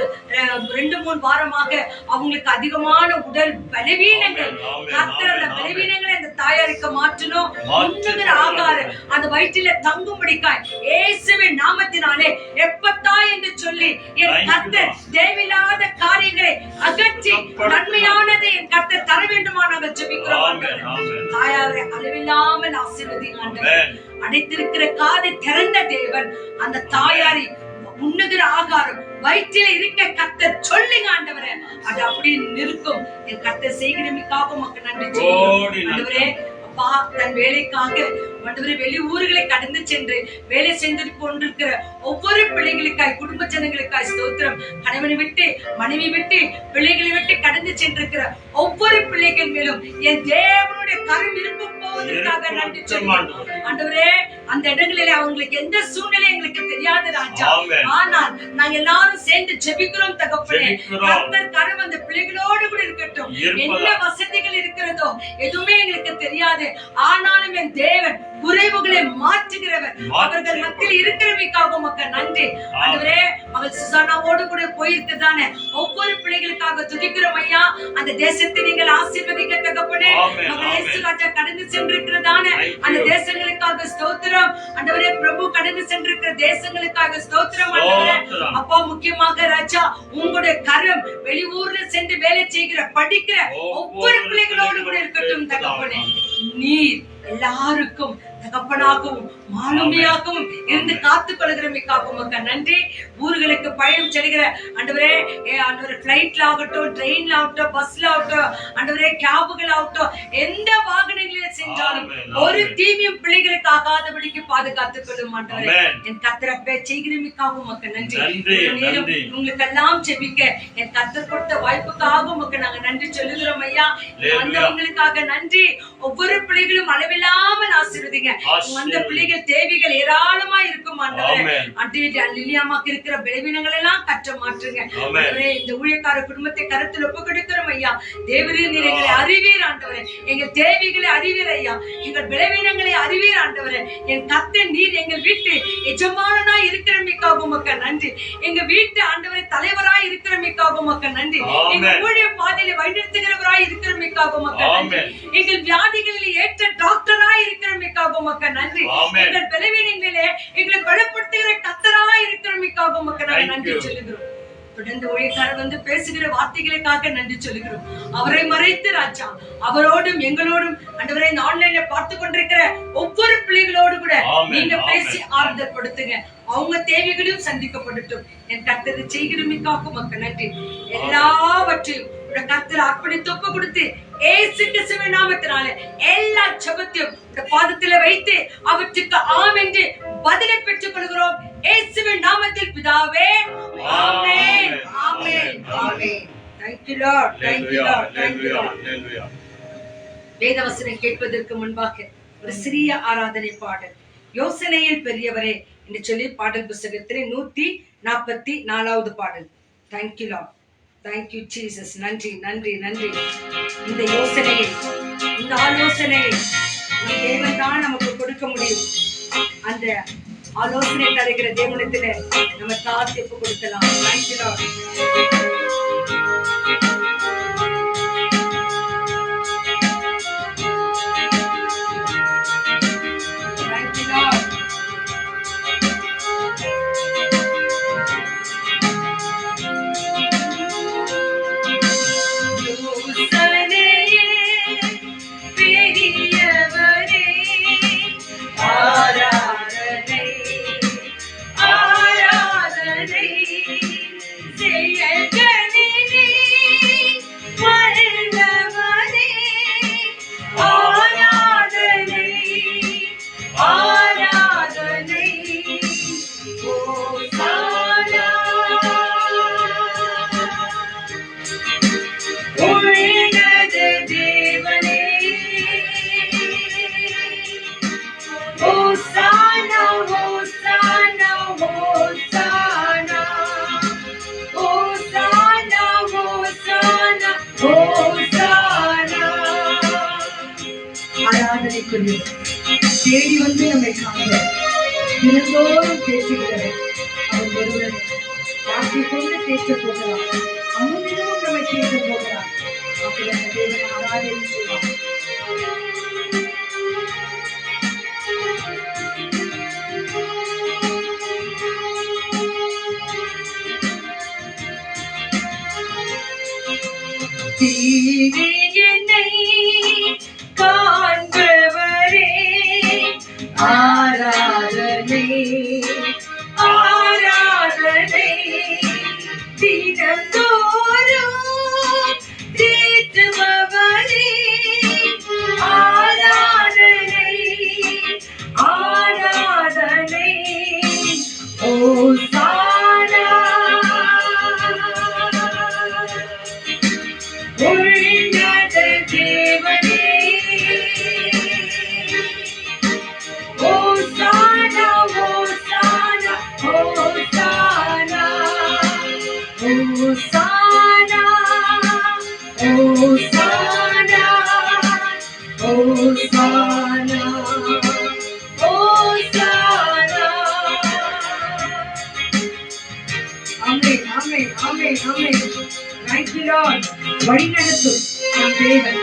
2-3 வாரமாக அவங்களுக்கு அதிகமான உடல் பலவீனங்கள், கர்த்தர் அந்த பலவீனங்களை அந்த தாயாருக்கு மாற்றணும். உண்ணுகிற ஆகாரம் அந்த வயிற்றில தங்கும்படிக்காய் இயேசுவின் நாமத்தினாலே எப்பத்தா என்று சொல்லி என் கர்த்தர் தேவையில்லாத காரியங்களை அகற்றி நன்மையானதை என் கர்த்தர் தர வேண்டுமா நாங்கள் ஜெபிக்கிறோம். தாயாரை அளவில்லாமல் ஆசீர்வதிங்க ஆண்டவரே. அடைத்திருக்கிற காதை திறந்த தேவன் அந்த தாயாரை உண்ணுகிற ஆகாரம் வயிற்றில இருக்க கர்த்தர் சொல்லுங்க ஆண்டவரே, அது அப்படி நிற்கும். என் கர்த்தர் செய்கிறமைக்காக மக்கள் நன்றி சொல்லுங்க ஆண்டவரே. அப்பா, தன் வேலைக்காக ஆண்டவரே வெளி ஊர்களை கடந்து சென்று வேலை சென்று கொண்டிருக்கிற ஒவ்வொரு பிள்ளைகளுக்காய், குடும்ப ஜனங்களுக்காய் ஸ்தோத்திரம். கணவனை விட்டு, மனைவி விட்டு, பிள்ளைகளை விட்டு கடந்து சென்றிருக்கிற ஒவ்வொரு பிள்ளைகள் மேலும் என் தேவனுடைய கரம் இருக்கும் போவதற்காக நன்றி சொல்லுவோம் ஆண்டவரே. அந்த இடங்களிலே அவங்களுக்கு எந்த சூழ்நிலை எங்களுக்கு தெரியாது ராஜா, ஆனால் நாங்க எல்லாரும் சேர்ந்து ஜெபிக்கிறோம் தகப்பனே. கர்த்தர் கரம் அந்த பிள்ளைகளோடு கூட இருக்கட்டும். என்ன வசதிகள் இருக்கிறதோ எதுவுமே எங்களுக்கு தெரியாது, ஆனாலும் என் தேவன் குறைவுகளை மாற்றுகிறவர். அவர்கள் மத்தியில் இருக்கிறவைக்காக மக்கள் நன்றி ஆண்டவரே. மகள் சுசானாவோடு கூட போயிருக்குதானே ஒவ்வொரு பிள்ளைகளுக்காக துதிக்கிறோம் ஐயா. அந்த தேசத்தை நீங்கள் ஆசீர்வதிக்க தகப்பனே. மகள் இயேசு ராஜா கடந்து சென்றிருக்கிறதான அந்த தேசங்களுக்காக ஸ்தோத்திரம் ஆண்டவரே. பிரபு கடந்து சென்றிருக்கிற தேசங்களுக்காக ஸ்தோத்திரம் ஆண்டவரே. அப்பா, முக்கியமாக ராஜா உங்களுடைய கரம் வெளியூர்ல சென்று வேலை செய்கிற படிக்கிற ஒவ்வொரு பிள்ளைகளோடு கூட இருக்கட்டும் தகப்பனே. நீர் எல்லாருக்கும் தகப்பனாகவும் மாலுமியாகவும் இருந்து காத்துக் கொள்கிறமைக்காகவும் நன்றி. ஊர்களுக்கு பயணம் செல்கிற ஆண்டவரே, பிளைட்ல ஆகட்டும், ட்ரெயின்ல ஆகட்டும், பஸ்ல ஆகட்டும், ஆண்டவரே கேபுகள் ஆகட்டும், எந்த வாகனங்களில் சென்றாலும் ஒரு தீமையும் பிள்ளைகளுக்கு ஆகாதபடிக்கு பாதுகாத்துக் கொள்ளும் ஆண்டவரே. என் கர்த்தரப்பே செய்கிறமைக்காகவும் நன்றி. உங்களுக்கு எல்லாம் செபிக்க என் கர்த்தர் கொடுத்த வாய்ப்புக்காக உமக்கு நாங்க நன்றி சொல்லுகிறோம் ஐயா. வந்தவங்களுக்காக நன்றி. ஒவ்வொரு பிள்ளைகளும் அளவில்லாமல் ஆசீர்வதிங்க. வந்த பிள்ளைகள் தேவைகள் ஏராளமா இருக்கும் ஆண்டவரே. லிலியாமாக்கு இருக்கிற பலவீனங்கள் எல்லாம் கற்ற மாற்றுங்க. இந்த ஊழியக்கார குடும்பத்தை கருத்தில் ஒப்பு கொடுக்கிறோம் ஐயா. தேவரே, நீர் எங்களை அறிவீர் ஆண்டவரே. எங்கள் தேவைகளை அறிவீர் ஐயா. எங்கள் பலவீனங்களை அறிவீர் ஆண்டவரே. என் கர்த்தர் நீர் எங்கள் வீட்டு எஜமானனாய் இருக்கிறமைக்காக உமக்கு நன்றி. எங்க வீட்டு ஆண்டவரை தலைவராய் இருக்கிறமைக்காக உமக்கு நன்றி. எங்க ஊழிய பாதையில வழிநடத்துகிறவராய் இருக்கிறமைக்காக உமக்கு நன்றி. எங்கள் வியாதிகளில் ஏற்ற டாக்டராய் இருக்கிறமைக்காக உமக்கு நன்றி. எங்கள் பலவீனங்களிலே எங்களை பலப்படுத்துகிற கர்த்தராய் இருக்கிறமைக்காக உமக்கு நாங்கள் நன்றி சொல்லுகிறோம். தொடர்ந்து ஊழியக்காரர் வந்து பேசுகிற வார்த்தைகளுக்காக நன்றி சொல்லுகிறோம். அவரை மறைத்து ராஜா அவரோடும் எங்களோடும் ஆண்டவரே இந்த ஆன்லைன்ல பார்த்து கொண்டிருக்கிற ஒவ்வொரு பிள்ளைகளோடு கூட நீங்க பேசி ஆறுதல் படுத்துங்க. அவங்க தேவைகளையும் சந்திக்கப்படட்டும். என் கர்த்தரை செய்கிறமைக்காக உமக்கு நன்றி. எல்லாவற்றையும் கர்த்தர் அர்ப்பணித்து ஒப்பு கொடுத்து இயேசு கிறிஸ்துவின் நாமத்தினாலே எல்லா ஜெபத்தையும் இந்த பாதத்திலே வைத்து அவற்றுக்கு ஆம் என்று பதிலை பெற்றுக் கொள்கிறோம். இயேசுவின் நாமத்தில் பிதாவே, ஆமென், amen, amen. Thank you Lord, thank you Lord, thank you Lord. வேதவசனம் கேட்பதற்கு முன்பாக ஒரு சிறிய ஆராதனை பாடல், யோசனையில் பெரியவரே என்று சொல்லி பாடல் புத்தகத்திலே 144வது பாடல். Thank you Lord, thank you Jesus. நன்றி நன்றி நன்றி. இந்த யோசனையை, இந்த ஆலோசனையை தேவன் தான் நமக்கு கொடுக்க முடியும். அந்த ஆலோசனை தருகிற தேவனத்திலே நம்ம தாழ்த்தி ஒப்பு கொடுக்கலாம். Thank you Lord. தேடி வந்து நம்மை காண்க, தினந்தோறும் பேசுகிறவர் அவர் ஒருவர். வார்த்தை கொண்டு பேச போகிறார், அமுதினமும் நம்மை பேச போகிறார். அப்படி அந்த தேவனை ஆராதனை செய்வார். ஆராதனை ஆராதனை தினந்தோறும் தீர்த்துபவரே, ஆராதனை ஆராதனை ஓசானா உன்னத தேவனே, Hosanna, Hosanna, Hosanna, Hosanna, Hosanna, Hosanna, Hosanna. Amen, amen, amen, amen. Thank you Lord. வழி நடத்தும் நம் தேவன்,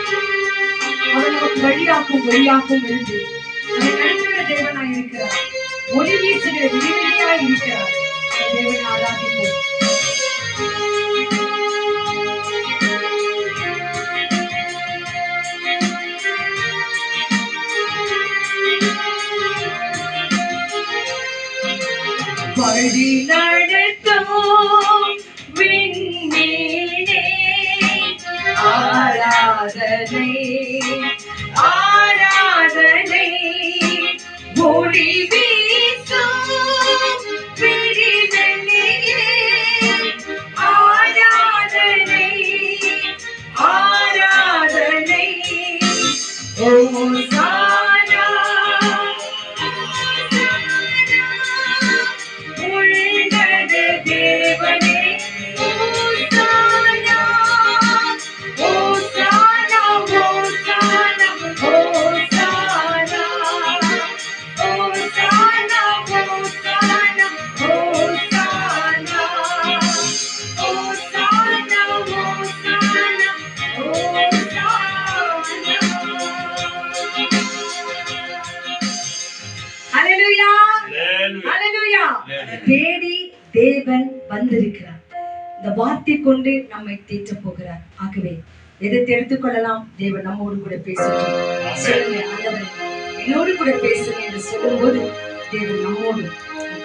அவர் நமக்கு வழியாக்கும் இருந்து நடத்துகிற தேவனாய் இருக்கிறார். ஒளி வீசுகிற விடிவெளியாய் இருக்கிறார். தேவனை ஆராதிப்போம். வழி நடத்தும் விண்மீனே, ஆராதனை ஆராதனை ஒளி வீசும் விடிவெளியே, ஆராதனை ஆராதனை ஓசானா உன்னத தேவனே, ஓசானா ஓசானா ஓசானா ஓசானா ஓசானா ஓசானா ஓசானா ஓசானா ஹல்லேலூயா ஹல்லேலூயா. தேடி தேவன் வந்திருக்கிறார். இந்த வார்த்தை கொண்டு நம்மை தேற்ற போகிறார். ஆகவே எதை எடுத்துக் கொள்ளலாம்? தேவன் நம்மோடு கூட பேசுகிறார். சொல்லுங்க, ஆண்டவரே என்னோடு கூட பேசுங்க என்று சொல்லும்போது தேவன் நம்மோடு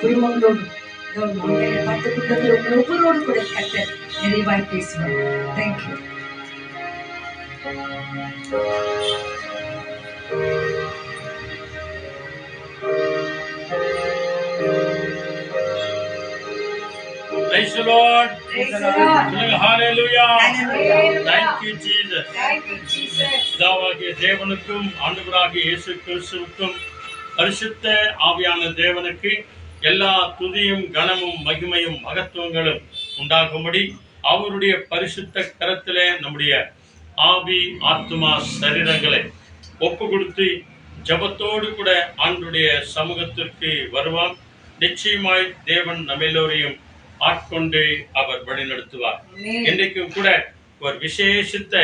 குடும்பங்களோடு பார்த்துக் கொண்டு ஒவ்வொருவரோடு கூட கர்த்தர் நிறைவாய் பேசுவார். Thank you. Praise the Lord. Praise the Lord. சொல்லுங்க, hallelujah. Hallelujah. Thank you, Jesus. Thank you, Jesus. பிதாவாகிய தேவனுக்கும் ஆண்டவராகிய இயேசு கிறிஸ்துவுக்கும் பரிசுத்த ஆவியான தேவனுக்கு எல்லா துதியும் கனமும் மகிமையும் மகத்துவங்களும் உண்டாகும்படி அவருடைய பரிசுத்த கரத்திலே நம்முடைய ஆவி ஆத்துமா சரீரங்களை ஒப்பு கொடுத்து ஜபத்தோடு கூட ஆண்டுடைய சமூகத்திற்கு வருவான். நிச்சயமாய் தேவன் நம்ம எல்லோரையும் ஆட்கொண்டு அவர் வழிநடத்துவார். இன்றைக்கும் கூட ஒரு விசேஷித்த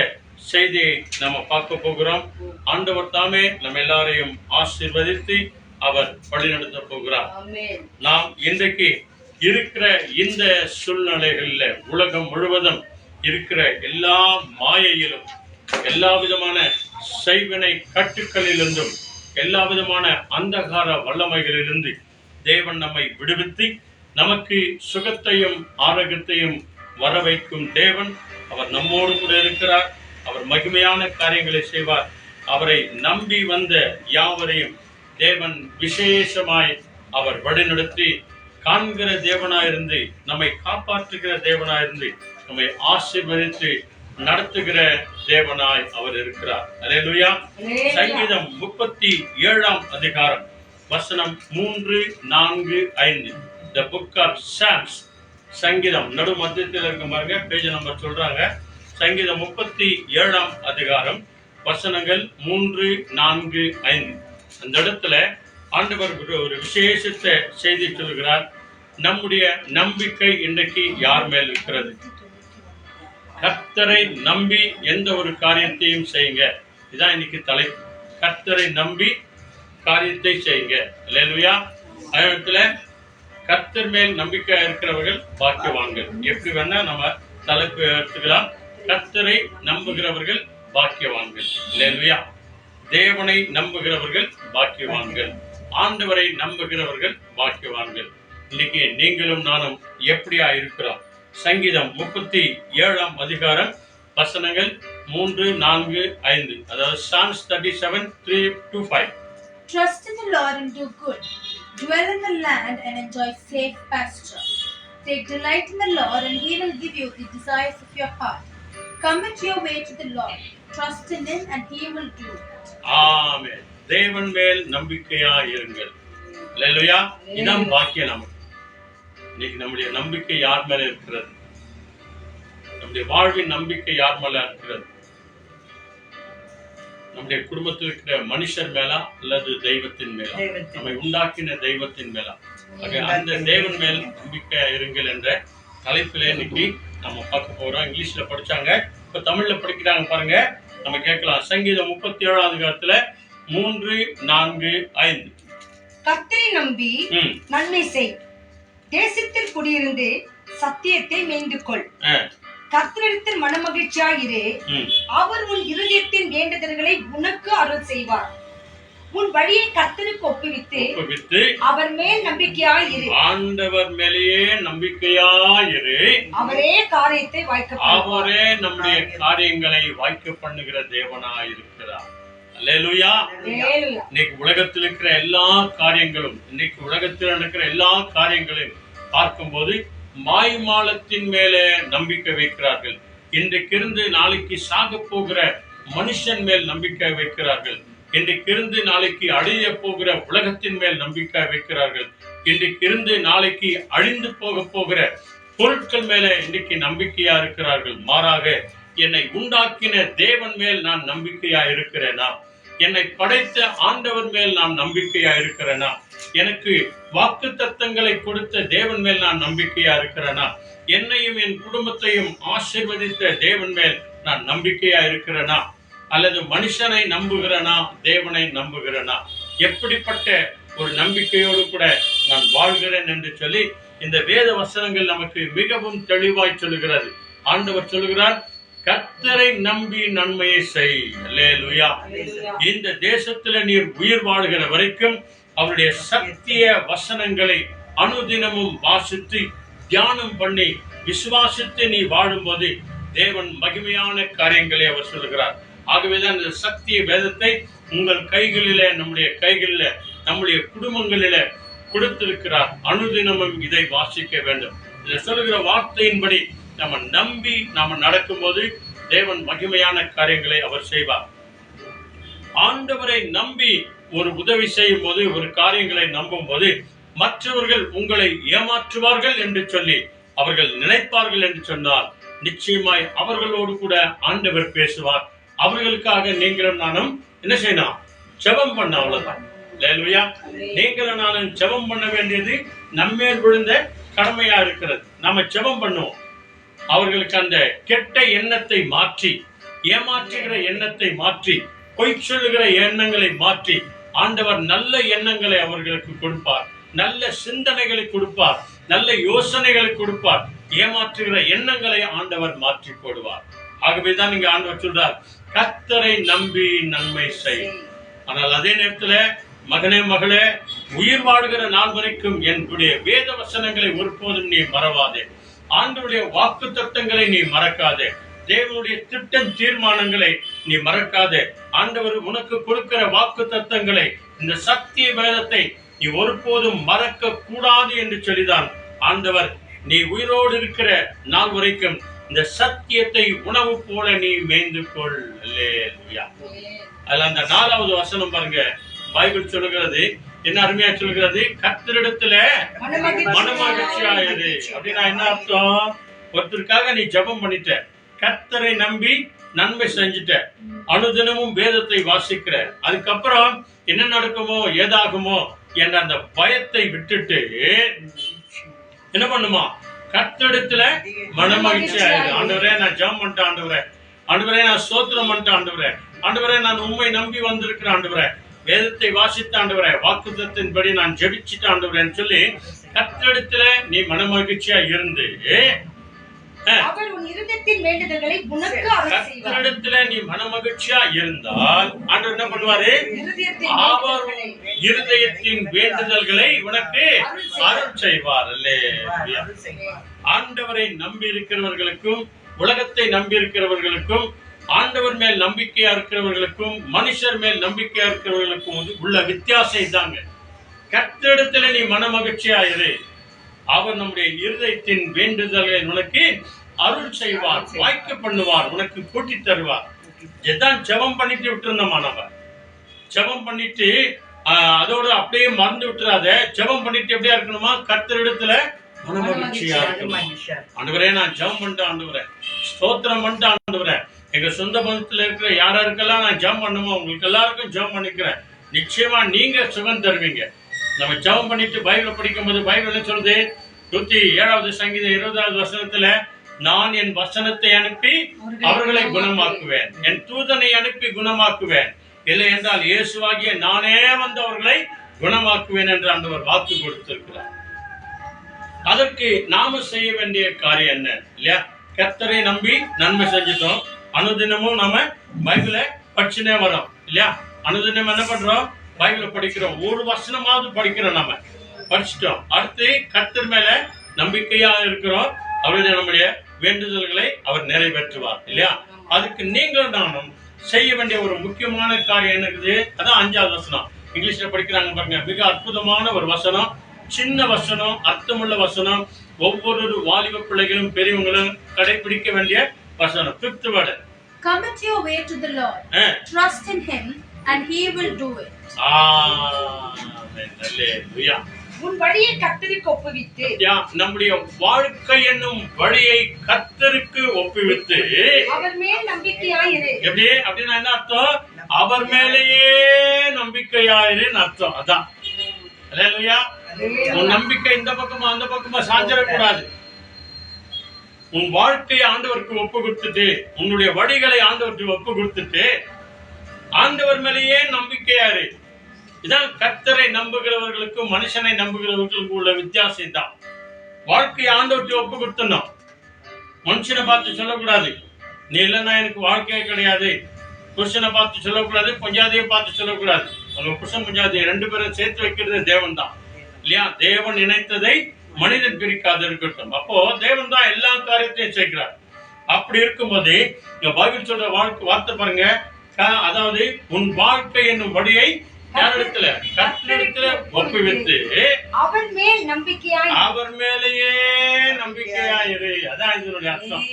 செய்தியை நம்ம பார்க்க போகிறோம். ஆண்டவர் தாமே நம்ம எல்லாரையும் ஆசீர்வதித்து அவர் வழிநடத்த போகிறார். நாம் இன்றைக்கு இருக்கிற இந்த சூழ்நிலைகளில் உலகம் முழுவதும் இருக்கிற எல்லா மாயையிலும் எல்லா விதமான செய்வினை கட்டுக்களிலிருந்தும் எல்லா விதமான அந்தகார வல்லமைகளிலிருந்து தேவன் நம்மை விடுவித்து நமக்கு சுகத்தையும் ஆரோக்கியத்தையும் வர வைக்கும் தேவன். அவர் நம்மோடு கூட இருக்கிறார். அவர் மகிமையான காரியங்களை செய்வார். அவரை நம்பி வந்த யாவரையும் தேவன் விசேஷமாய் அவர் வழிநடத்தி காண்கிற தேவனாயிருந்து நம்மை காப்பாற்றுகிற தேவனாயிருந்து நம்மை ஆசீர்வதித்து நடத்துகிற தேவனாய் அவர் இருக்கிறார். அல்லேலூயா. சங்கீதம் 37 அதிகாரம் வசனம் 3, 4, 5. The book of Psalms. சங்கீதம் நடு மத்தியத்தில் இருக்க பாருங்க, பேஜ் நம்பர் சொல்றாங்க. சங்கீதம் 37 அதிகாரம் வசனங்கள் 3, 4, 5. அந்த இடத்துல ஆண்டவர் ஒரு விசேஷத்தை செய்தி சொல்கிறார். நம்முடைய நம்பிக்கை இன்றைக்கு யார் மேல் இருக்கிறது? கர்த்தரை நம்பி எந்த ஒரு காரியத்தையும் செய்யுங்க. இதான் இன்னைக்கு தலைப்பு. கர்த்தரை நம்பி காரியத்தை செய்யுங்க. அல்லேலூயா. அதே கர்த்தர் மேல் நம்பிக்கை இருக்கிறவர்கள் பாக்கியவான்கள். எப்படி வேணா நம்ம தலைப்பு எடுத்துக்கலாம். கர்த்தரை நம்புகிறவர்கள் பாக்கியவான்கள். அல்லேலூயா. தேவனை நம்புகிறவர்கள் பாக்கியவான்கள். ஆண்டவரை நம்புகிறவர்கள் பாக்கியவான்கள். இன்னைக்கு நீங்களும் நானும் எப்படியா இருக்கிறோம்? சங்கீதம் 37 அதிகாரம் வசனங்கள் 3, 4, 5. அதாவது Psalms 37, 3-5. Trust in the Lord and do good. Dwell in the land and enjoy safe pasture. Take delight in the Lord and He will give you the desires of your heart. Commit your way to the Lord. Trust in Him and He will do it. ஆமென். தேவன் மேல் நம்பிக்கையா இருங்கள். அல்லேலூயா. இதான் பாக்கியம் நமக்கு. இன்னைக்கு நம்முடைய நம்பிக்கை யார் மேல இருக்கிறது? நம்முடைய வாழ்வின் நம்பிக்கை யார் மேல இருக்கிறது? நம்முடைய குடும்பத்தில் இருக்கிற மனுஷர் மேலா அல்லது தெய்வத்தின் மேலா? நம்மை உண்டாக்கின தெய்வத்தின் மேலா? அந்த தேவன் மேல் நம்பிக்கை இருங்கள் என்ற தலைப்பிலே இன்னைக்கு நம்ம பார்க்க போறோம். இங்கிலீஷ்ல படிச்சாங்க, இப்ப தமிழ்ல படிக்கிறாங்க பாருங்க. நம்ம கேட்கலாம். சங்கீதம் 37 அதிகாரத்துல 3, 4, 5. கர்த்தரை நம்பி நன்மை செய், தேசத்தில் குடியிருந்து சத்தியத்தை மேய்ந்து கொள். கர்த்தரிடத்தில் மனமகிழ்ச்சியாயிரு, அவர் உன் இருதயத்தின் வேண்டுதல்களை உனக்கு அருள் செய்வார். உன் வழியை கர்த்தருக்கு ஒப்புவித்து அவர் மேல் நம்பிக்கையாயிரு. ஆண்டவர் மேலேயே நம்பிக்கையாயிரு. அவரே காரியத்தை வாய்க்க, அவரே நம்முடைய காரியங்களை வாய்க்க பண்ணுகிற தேவனாயிருக்கிறார். அல்லேலூயா. இன்னைக்கு உலகத்தில் இருக்கிற எல்லா காரியங்களும், இன்னைக்கு உலகத்தில் நடக்கிற எல்லா காரியங்களையும் பார்க்கும்போது மாய்மாலத்தின் மேலே நம்பிக்கை வைக்கிறார்கள். இன்றைக்கிருந்து நாளைக்கு சாக போகிற மனுஷன் மேல் நம்பிக்கை வைக்கிறார்கள். இன்றைக்கிருந்து நாளைக்கு அழிய போகிற உலகத்தின் மேல் நம்பிக்கை வைக்கிறார்கள். இன்றைக்கிருந்து நாளைக்கு அழிந்து போகிற பொருட்கள் மேல இன்றைக்கு நம்பிக்கையா இருக்கிறார்கள். மாறாக என்னை உண்டாக்கின தேவன் மேல் நான் நம்பிக்கையா இருக்கிறேனா? என்னை படைத்த ஆண்டவர் மேல் நான் நம்பிக்கையா இருக்கிறேனா? எனக்கு வாக்கு தத்தங்களை கொடுத்த தேவன் மேல் நான் நம்பிக்கையா இருக்கிறேனா? என்னையும் என் குடும்பத்தையும் ஆசீர்வதித்த தேவன் மேல் நான் நம்பிக்கையா இருக்கிறேனா? அல்லது மனுஷனை நம்புகிறேனா, தேவனை நம்புகிறேனா? எப்படிப்பட்ட ஒரு நம்பிக்கையோடு கூட நான் வாழ்கிறேன் என்று சொல்லி இந்த வேத வசனங்கள் நமக்கு மிகவும் தெளிவாய் சொல்லுகிறது. ஆண்டவர் சொல்லுகிறார், கர்த்தரை நம்பி நன்மையை செய். அல்லேலூயா. இந்த தேசத்துல நீர் உயிர் வாழ்கிற வரைக்கும் அவருடைய சத்திய வசனங்களை அனுதினமும் வாசித்து தியானம் பண்ணி விசுவாசித்து நீ வாழும்போது தேவன் மகிமையான காரியங்களை அவர் சொல்லுகிறார். ஆகவேதான் இந்த சத்திய வேதத்தை உங்கள் கைகளிலே, நம்முடைய கைகளிலே, நம்முடைய குடும்பங்களிலே கொடுத்திருக்கிறார். அனுதினமும் இதை வாசிக்க வேண்டும். இதை சொல்லுகிற வார்த்தையின்படி நம்ம நம்பி நாம நடக்கும்போது தேவன் மகிமையான காரியங்களை அவர் செய்வார். ஆண்டவரை நம்பி ஒரு உதவி செய்யும் போது, ஒரு காரியங்களை நம்பும் போது மற்றவர்கள் உங்களை ஏமாற்றுவார்கள் என்று சொல்லி அவர்கள் நினைப்பார்கள் என்று சொன்னால் நிச்சயமாய் அவர்களோடு கூட ஆண்டவர் பேசுவார். அவர்களுக்காக நீங்களும் நானும் என்ன செய்யணும்? ஜெபம் பண்ண. அவ்வளவுதான். அல்லேலூயா. நீங்களும் நானும் ஜெபம் பண்ண வேண்டியது நம்மேல் விழுந்த கடமையா இருக்கிறது. நாம ஜெபம் பண்ணுவோம். அவர்களுக்கு அந்த கெட்ட எண்ணத்தை மாற்றி, ஏமாற்றுகிற எண்ணத்தை மாற்றி, பொய் சொல்லுகிற எண்ணங்களை மாற்றி ஆண்டவர் நல்ல எண்ணங்களை அவர்களுக்கு கொடுப்பார். நல்ல சிந்தனைகளை கொடுப்பார். நல்ல யோசனைகளை கொடுப்பார். ஏமாற்றுகிற எண்ணங்களை ஆண்டவர் மாற்றி போடுவார். ஆகவேதான் நீங்க ஆண்டவர் சொல்றார், கர்த்தரை நம்பி நன்மை செய். ஆனால் அதே நேரத்துல மகனே மகளே, உயிர் வாழ்கிற நாள் வரைக்கும் என்னுடைய வேத வசனங்களை ஒருபோதும் நீ மறவாதே. ஆண்டவருடைய வாக்கு தத்தங்களை நீ மறக்காதே. தேவனுடைய திட்டம் தீர்மானங்களை நீ மறக்காதே. ஆண்டவர் உனக்கு கொடுக்கிற வாக்கு தத்தங்களை, இந்த சத்திய வேதத்தை நீ ஒருபோதும் மறக்க கூடாது என்று சொல்லிதான் ஆண்டவர் நீ உயிரோடு இருக்கிற நாள் வரைக்கும் இந்த சத்தியத்தை உணவு போல நீ மேய்ந்து கொள். அல்லேலூயா. அதுல அந்த 4வது வசனம் பாருங்க. பைபிள் சொல்லுகிறது, என்ன அருமையா சொல்லுகிறது, கர்த்தரிடத்துல மனமகிழ்ச்சியாயிரு. அப்படின்னா என்ன அர்த்தம்? ஒருத்தருக்காக நீ ஜெபம் பண்ணிட்ட, கர்த்தரை நம்பி நன்மை செஞ்சுட்ட, அனுதினமும் வேதத்தை வாசிக்கிற, அதுக்கப்புறம் என்ன நடக்குமோ ஏதாகுமோ என்ற அந்த பயத்தை விட்டுட்டு என்ன பண்ணுமா? கர்த்தரிடத்துல மனமகிழ்ச்சியாயிரு. ஆண்டவரே நான் ஜெபம் பண்ணிட்டேன், ஆண்டவரே, ஆண்டவரே நான் ஸ்தோத்திரம் பண்ணிட்டேன், ஆண்டவரே, ஆண்டவரே நான் உம்மை நம்பி வந்திருக்கிறேன், ஆண்டவரே, வேதத்தை வாசித்த ஆண்டவரே, வாக்குத்தத்தின்படி நான் ஜெபிச்சிட்ட ஆண்டவரேன்னு சொல்லி கர்த்தரிடத்துல நீ மனமகிழ்ச்சியா இருந்து அவர் உன் இருதயத்தின் வேண்டுதல்களை உனக்கு அருள் செய்வார். கர்த்தரிடத்துல நீ மனமகிழ்ச்சியா இருந்தால் ஆண்டவர் என்ன பண்ணுவாரு? அவர் இருதயத்தின் வேண்டுதல்களை உனக்கு அருள் செய்வார். அல்லேலூயா. ஆண்டவரை நம்பி இருக்கிறவர்களுக்கும், உலகத்தை நம்பி இருக்கிறவர்களுக்கும், ஆண்டவர் மேல் நம்பிக்கையா இருக்கிறவர்களுக்கும், மனுஷர் மேல் நம்பிக்கையா இருக்கிறவர்களுக்கும் உள்ள வித்தியாசம் தாங்க. கர்த்தரிடத்துல நீ மனமகிழ்ச்சியா இரு. அவர் நம்முடைய இருதயத்தின் வேண்டுதல்களை உனக்கு அருள் செய்வார், வாய்க்க பண்ணுவார், உனக்கு கூட்டி தருவார். எதான் ஜெபம் பண்ணிட்டு விட்டுருந்தோமா? நம்ம ஜெபம் பண்ணிட்டு அதோட அப்படியே மறந்து விட்டுறாத. ஜெபம் பண்ணிட்டு எப்படியா இருக்கணுமா? கர்த்தரிடத்துல மனமகிழ்ச்சியா இருக்கணும். ஆண்டவரே நான் ஜெபம் பண்ணிட்டேன், ஆண்டவரே ஸ்தோத்திரம் பண்ணிட்டேன், ஆண்டவரே, எங்க சொந்த பந்தத்துல இருக்கிற யாராருக்கெல்லாம் நான் ஜெபம் பண்ணுமோ உங்களுக்கு எல்லாருக்கும் ஜெபம் பண்ணிக்கிறேன். நிச்சயமா நீங்க சுகம் தருவீங்க. நம்ம ஜெபம் பண்ணிட்டு பைபிள் படிக்கும் போது பைபிள் என்ன சொல்றது? 107வது சங்கீதம் 20வது வசனத்துல, நான் என் வசனத்தை அனுப்பி அவர்களை குணமாக்குவேன், என் தூதனை அனுப்பி குணமாக்குவேன், இல்லை என்றால் இயேசுவாகிய நானே வந்து அவர்களை குணமாக்குவேன் என்று ஆண்டவர் வாக்கு கொடுத்திருக்கிறார். அதற்கு நாம செய்ய வேண்டிய காரியம் என்ன இல்லையா? கர்த்தரை நம்பி நன்மை செஞ்சுட்டோம். அனுதினமும் நாம பைபிளை படிச்சுனே வரோம் இல்லையா? அனுதினம் என்ன பண்றோம்? பைபிளை படிக்கிறோம். ஒரு வசனமாவது படிக்கிறோம். நாம படிச்சுட்டோம். அடுத்து கர்த்தர் மேல நம்பிக்கையா இருக்கிறோம். அவருடைய நம்முடைய வேண்டுதல்களை அவர் நிறைவேற்றுவார் இல்லையா? அதுக்கு நீங்களும் நானும் செய்ய வேண்டிய ஒரு முக்கியமான காரியம் என்னது? அதான் 5வது வசனம். இங்கிலீஷ்ல படிக்கிறாங்க பாருங்க. மிக அற்புதமான ஒரு வசனம், சின்ன வசனம், அர்த்தமுள்ள வசனம். ஒவ்வொரு வாலிப பிள்ளைகளும் பெரியவங்களும் கடைபிடிக்க வேண்டிய வசனம். 5th word. Commit your way to the Lord. Trust in him and he will do it. ஆமென். அல்லேலூயா. உன் வழியை கர்த்தருக்கு ஒப்புவித்து, நம்முடைய வாழ்க்கை என்னும் வழியை கர்த்தருக்கு ஒப்புவித்து அவர் மேல் நம்பிக்கையாயிரு. எப்படி? அப்படின்னா என்ன அர்த்தம்? அவர் மேலேயே நம்பிக்கையாயிருன்னு அர்த்தம். அதான் அல்லேலூயா. உன் நம்பிக்கை இந்த பக்கமா அந்த பக்கமா சாஞ்சிடக்கூடாது. உன் வாழ்க்கையை ஆண்டவருக்கு ஒப்பு கொடுத்துட்டு, உன்னுடைய வழிகளை ஆண்டவருக்கு ஒப்பு கொடுத்துட்டு ஆண்டவர் மேலேயே நம்பிக்கையாரு. இதான் கர்த்தரை நம்புகிறவர்களுக்கும் மனுஷனை நம்புகிறவர்களுக்கும் உள்ள வித்தியாசம் தான். வாழ்க்கையை ஆண்டவருக்கு ஒப்பு கொடுத்தணும். மனுஷனை பார்த்து சொல்லக்கூடாது, நீ இல்லைன்னா எனக்கு வாழ்க்கையே கிடையாது. புருஷனை பார்த்து சொல்லக்கூடாது, பஞ்சாதியை பார்த்து சொல்லக்கூடாது. உங்க புருஷன் பஞ்சாதி 2 பேரும் சேர்த்து வைக்கிறது தேவன் தான் இல்லையா? தேவன் நினைத்ததை மனிதன் பிரிக்காது இருக்கட்டும். அப்போ தேவன் தான் எல்லா காரியத்தையும் செய்கிறார். அப்படி இருக்கும்போது பைபிள் சொல்ற வார்த்தை பாருங்க, அதாவது உன் வாழ்க்கை என்னும் வழியை யாரிடத்துல? கர்த்தரிடத்துல ஒப்புவித்து அவர் மேல் நம்பிக்கையாய் அவர் மேலேயே நம்பிக்கையாயிரு. அதான் இதனுடைய அர்த்தம்.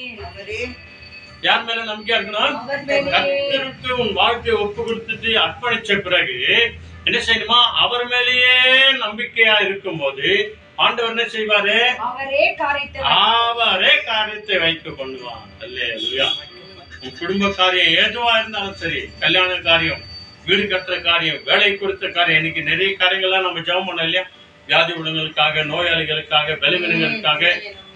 யார் மேல நம்பிக்கையா இருக்கணும்? கர்த்தருக்கு உன் வாழ்க்கையை ஒப்பு கொடுத்துட்டு அர்ப்பணிச்ச பிறகு என்ன செய்யணுமா? அவர் மேலேயே நம்பிக்கையா இருக்கும் போது ஆண்டவர் என்ன செய்வாரு? அவரே காரியத்தை வைத்து கொள்வார். அல்லேலூயா. உன் குடும்ப காரியம் எதுவா இருந்தாலும் சரி, கல்யாண காரியம், வீடு கட்டுற காரியம், வேலை குறித்த காரியம், இன்னைக்கு நிறைய காரியங்கள்லாம் நம்ம ஜெபம் பண்ணோம் இல்லையா? வியாதி உடங்களுக்காக, நோயாளிகளுக்காக, பலவீனங்களுக்காக,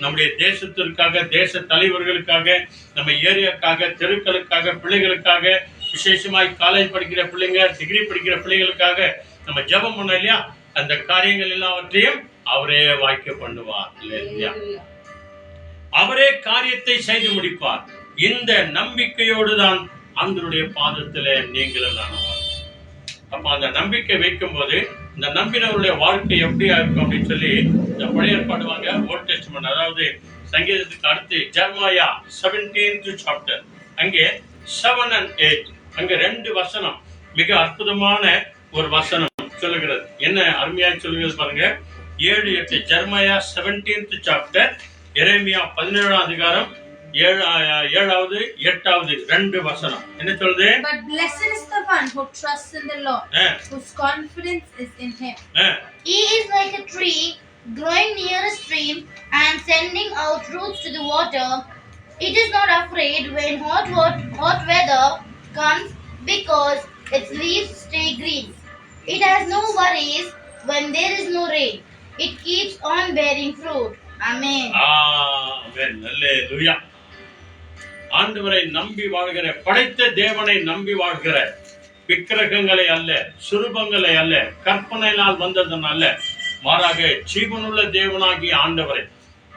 நம்முடைய தேசத்திற்காக, தேச தலைவர்களுக்காக, நம்ம ஏரியாக்காக, தெருக்களுக்காக, பிள்ளைகளுக்காக, விசேஷமாய் காலேஜ் படிக்கிற பிள்ளைங்க, டிகிரி படிக்கிற பிள்ளைகளுக்காக நம்ம ஜெபம் பண்ணோம் இல்லையா? அந்த காரியங்கள் எல்லாவற்றையும் அவரே வாய்க்க பண்ணுவார். இல்லையா? அவரே காரியத்தை செய்து முடிப்பார். இந்த நம்பிக்கையோடு தான் ஆண்டவருடைய பாதத்துல நீங்களும் நானும். அப்ப அந்த நம்பிக்கை வைக்கும் போது இந்த நம்பினவருடைய வாழ்க்கை எப்படியா இருக்கும் அப்படின்னு சொல்லி இந்த பழைய ஏற்பாடுவாங்க, ஓல்ட் டெஸ்டமென்ட், அதாவது சங்கீதத்துக்கு அடுத்து ஜெர்மாயா 17th chapter, அங்கே 7 and 8, அங்க 2 வசனம் மிக அற்புதமான ஒரு வசனம் சொல்லுகிறது. என்ன அருமையா சொல்லுகிறது பாருங்க. 7, 8 ஜெர்மாயா 17th chapter, எரேமியா 17ஆம் அதிகாரம் 7வது 8வது 2 வசனம் என்ன சொல்லுது? But blessed is the one who trusts in the Lord, whose confidence is in him. He is like a tree growing near a stream and sending out roots to the water. It is not afraid when hot weather comes because its leaves stay green. It has no worries when there is no rain. It keeps on bearing fruit. Amen. Amen. Hallelujah. ஆண்டவரை நம்பி வாழ்கிற, படைத்த தேவனை நம்பி வாழ்கிற, விக்கிரகங்களை அல்ல, சுரூபங்களை அல்ல, கற்பனையினால் வந்ததன் அல்ல, மாறாக ஜீவனுள்ள தேவனாகிய ஆண்டவரை,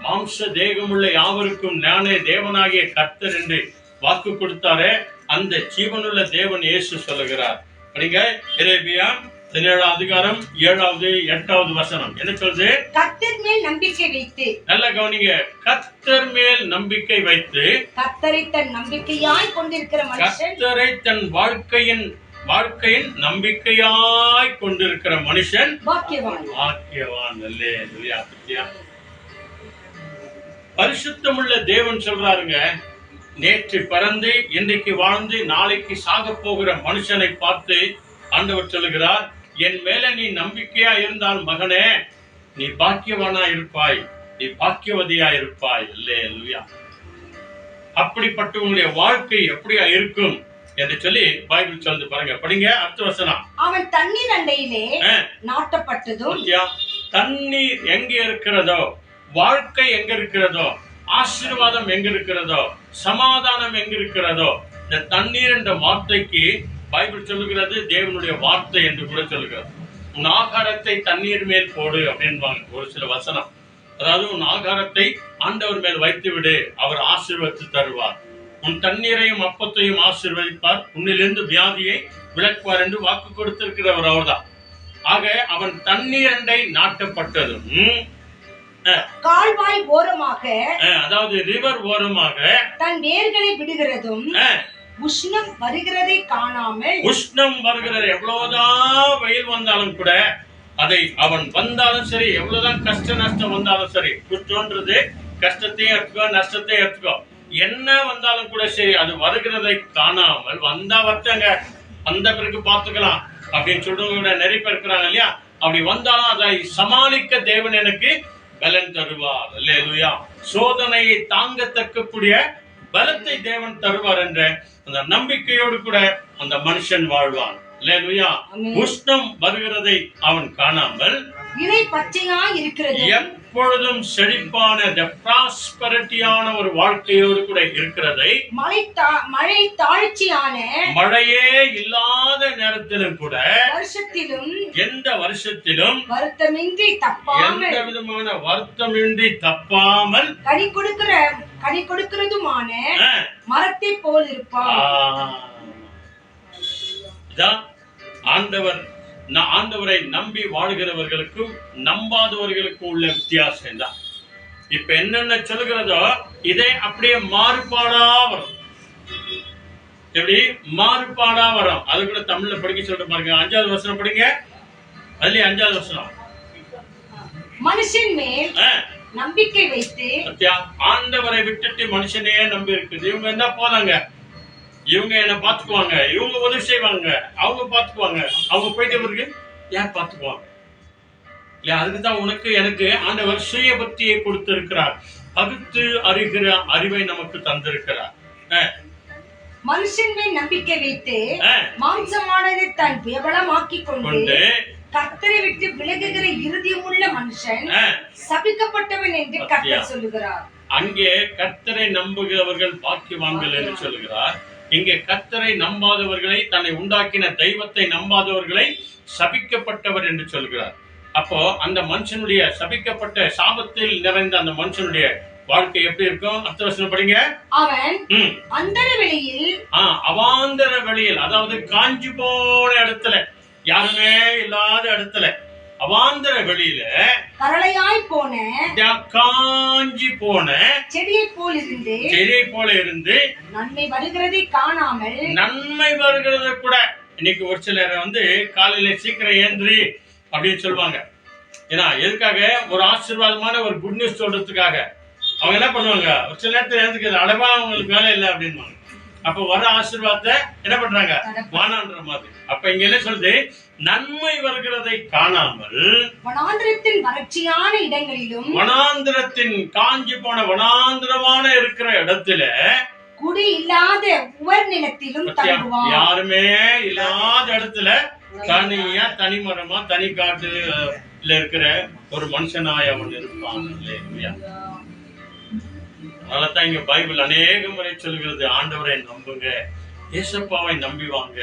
மாம்ச தேகமுள்ள யாவருக்கும் நானே தேவனாகிய கர்த்தர் என்று வாக்கு கொடுத்தாரே, அந்த ஜீவனுள்ள தேவன் இயேசு சொல்லுகிறார். படிங்க எரேமியா 17ஆம் அதிகாரம் 7வது 8வது வசனம் என்ன சொல்லுது? கர்த்தர் மேல் நம்பிக்கை வைத்து, நல்ல கவனிங்க, கர்த்தர் மேல் நம்பிக்கை வைத்து, கர்த்தரை தன் நம்பிக்கையாய் கொண்டிருக்கிற மனுஷன், கர்த்தரை தன் வாழ்க்கையின் நம்பிக்கையாய் கொண்டிருக்கிற மனுஷன் பாக்கியவான். அல்லேலூயா. பரிசுத்தமுள்ள தேவன் சொல்றாருங்க, நேற்று பிறந்து இன்றைக்கு வாழ்ந்து நாளைக்கு சாக போகிற மனுஷனை பார்த்து ஆண்டவர் சொல்லுகிறார், என் மேல நீ நம்பிக்கையா இருந்தால் மகனே, நீ பாக்கியவானா இருப்பாய், நீ பாக்கியவதியா இருப்பாய். அல்லேலூயா. அப்படிப்பட்டவங்களுடைய வாழ்க்கை எப்படியா இருக்கும் என்று சொல்லி பைபிள் சொல்லுது பாருங்க. படிங்க அடுத்த வசனம். அவன் தண்ணீர் அண்டையிலே நாட்டப்பட்டதும், தண்ணீர் எங்க இருக்கிறதோ, வாழ்க்கை எங்க இருக்கிறதோ, ஆசீர்வாதம் எங்க இருக்கிறதோ, சமாதானம் எங்க இருக்கிறதோ, இந்த தண்ணீர் என்ற வார்த்தைக்கு பைபிள் சொல்லுகிறது தேவனுடைய வார்த்தை என்று கூட சொல்லுகிறது. உன் ஆகாரத்தை தண்ணீர் மேல் போடு அப்படின்பாங்க ஒரு சில வசனம். அதாவது உன் ஆகாரத்தை ஆண்டவர் மேல் வைத்து விடு, அவர் ஆசீர்வதித்து தருவார். உன் தண்ணீரையும் அப்பத்தையும் ஆசீர்வதிப்பார், உன்னிலிருந்து வியாதியை விலக்குவார் என்று வாக்கு கொடுத்திருக்கிறவர் அவர்தான். ஆக அவன் தண்ணீரண்டை நாட்டப்பட்டதும், கால்வாய் ஓரமாக, அதாவது ரிவர் ஓரமாக தன் வேர்களை விடுகிறதும், உஷ்ணம் வருகிறதை காணாமல், உஷ்ணம் வருகிறது, எவ்வளவுதான் வெயில் வந்தாலும் கூட, அதை அவன் வந்தாலும் சரி, எவ்வளவுதான் கஷ்ட நஷ்டம் வந்தாலும் சரி, குற்றம்ன்றது கஷ்டத்தையும் எடுத்துக்கோ, நஷ்டத்தையும் எடுத்துக்கோ, என்ன வந்தாலும் கூட சரி, அது வருகிறதை காணாமல், வந்தா வர்த்தங்க, வந்த பிறகு பார்த்துக்கலாம் அப்படின்னு சொல்றவங்க நிறைய பேர் இருக்கிறாங்க இல்லையா? அப்படி வந்தாலும் அதை சமாளிக்க தேவன் எனக்கு பலன் தருவார். அல்லேலூயா. சோதனையை தாங்கத்தக்கக்கூடிய பலத்தை தேவன் தருவார் என்ற அந்த நம்பிக்கையோடு கூட அந்த மனுஷன் வாழ்வான். அல்லேலூயா. உஷ்ணம் வருகிறதை அவன் காணாமல், இலை பச்சையாய் இருக்கிறது, எப்பொழுதும் செழிப்பான பிராஸ்பரிட்டியான ஒரு வாழ்க்கையோடு கூட இருக்கிறதை, மழை தாழ்ச்சியான, மழையே இல்லாத நேரத்திலும் கூட, வருஷத்திலும் எந்த வருஷத்திலும் வருத்தமின்றி தப்பாமல், எந்த விதமான வருத்தமின்றி தப்பாமல் கனி கொடுக்கிறதுமான மரத்தை போல் இருப்பார். ஆண்டவரை நம்பி வாழ்கிறவர்களுக்கும் நம்பாதவர்களுக்கும் உள்ள வித்தியாசம் தான். இப்ப என்னென்ன சொல்லுகிறதோ இதே அப்படியே மாறுபாடா வரும். எப்படி மாறுபாடா வரும். அது கூட தமிழ்ல படிக்க சொல்லிட்டு பாருங்க. 5வது வசனம் படிங்க. அதுலயே 5வது வசனம். மனுஷன் மேல் நம்பிக்கை வைத்து, ஆண்டவரை விட்டுட்டு மனுஷனையே நம்பி இருக்குது. இவங்க என்ன போறாங்க, இவங்க என்ன பாத்துக்குவாங்க, இவங்க உதவி செய்வாங்க, அவங்க பாத்துக்குவாங்க, அவங்க போயிட்டு இருக்கு யார் பாத்துக்குவாங்க இல்ல. அதுக்குதான் உனக்கு எனக்கு ஆண்டவர் சுய பக்தியை கொடுத்திருக்கிறார். பகுத்து அறிகிற அறிவை நமக்கு தந்திருக்கிறார். மனுஷன் மேல் நம்பிக்கை வைத்து மாம்சமானதை தன் பிரபலமாக்கி கொண்டு கர்த்தரை விட்டு விலகுகிற இருதயமுள்ள மனுஷன் சபிக்கப்பட்டவன் என்று கர்த்தர் சொல்லுகிறார். அங்கே கர்த்தரை நம்புகிறவர்கள் பாக்கியவான்கள் என்று சொல்லுகிறார். இங்கே கர்த்தரை நம்பாதவர்களை, தன்னை உண்டாக்கின தெய்வத்தை நம்பாதவர்களை சபிக்கப்பட்டவர் என்று சொல்கிறார். அப்போ அந்த மனுஷனுடைய சபிக்கப்பட்ட சாபத்தில் நிறைந்த அந்த மனுஷனுடைய வாழ்க்கை எப்படி இருக்கும்? அடுத்த வசனம் படிங்க. அவன் அந்தர வெளியில், அவாந்தர வெளியில், அதாவது காஞ்சி போன இடத்துல, யாருமே இல்லாத இடத்துல, அவாந்தர வெளியில கரளையாய் போன, காஞ்சி போன செடியை போல இருந்து நன்மை வருகிறதை காணாமல், நன்மை வருகிறத கூட இன்னைக்கு ஒரு சிலர் காலையில சீக்கிரம் ஏந்திரி அப்படின்னு சொல்லுவாங்க. ஏன்னா எதுக்காக? ஒரு ஆசீர்வாதமான ஒரு குட் நியூஸ் சொல்றதுக்காக. அவங்க என்ன பண்ணுவாங்க, ஒரு சில நேரத்தில் எழுந்துக்கிறது அடவா அவங்களுக்கு வேலை இல்லை அப்படின்னு. அப்ப வர ஆசீர்வாதத்தை என்ன பண்றாங்க, வானான்ற மாதிரி. அப்ப இங்க என்ன சொல்லுது, நன்மை வருகிறதை காணாமல் வனாந்திரத்தின் வறட்சியான இடங்களிலும், வனாந்திரத்தின் காஞ்சி போன வனாந்திரமான இருக்கிற இடத்துல, குடி இல்லாத உவர் நிலத்திலும் தங்குவான். யாருமே இல்லாத இடத்துல தனியா, தனிமரமா, தனி காட்டுல இருக்கிற ஒரு மனுஷனாய் அவன் இருப்பான். அதனாலதான் இங்க பைபிள் அநேக முறை சொல்கிறது, ஆண்டவரை நம்புங்க, ஏசப்பாவை நம்பி வாங்க,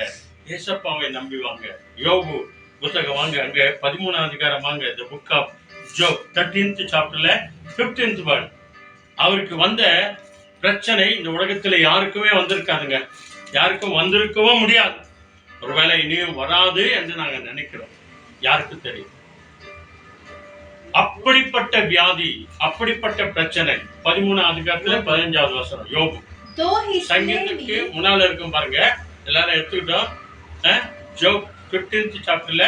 ஏசப்பாவை நம்பி வாங்க. யோபு புத்தகம் வாங்க, அங்க 13வது அதிகாரம் வாங்க. The book of Job 13th chapterல 15th word. அவருக்கு வந்த பிரச்சனை இந்த உலகத்துல யாருக்குமே வந்திருக்காதுங்க, யாருக்கும் வந்திருக்கவும் முடியாது. ஒருவேளை இனியும் வராது என்று நாங்க நினைக்கிறோம். யாருக்கு தெரியும்? அப்படிப்பட்ட வியாதி, அப்படிப்பட்ட பிரச்சனை. 13வது அதிகாரத்துல 15வது வசனம் யோபு. சங்கீதத்துக்கு முன்னால இருக்கும் பாருங்க, எல்லாரும் எடுத்துக்கிட்டோம். Job 15th chapterல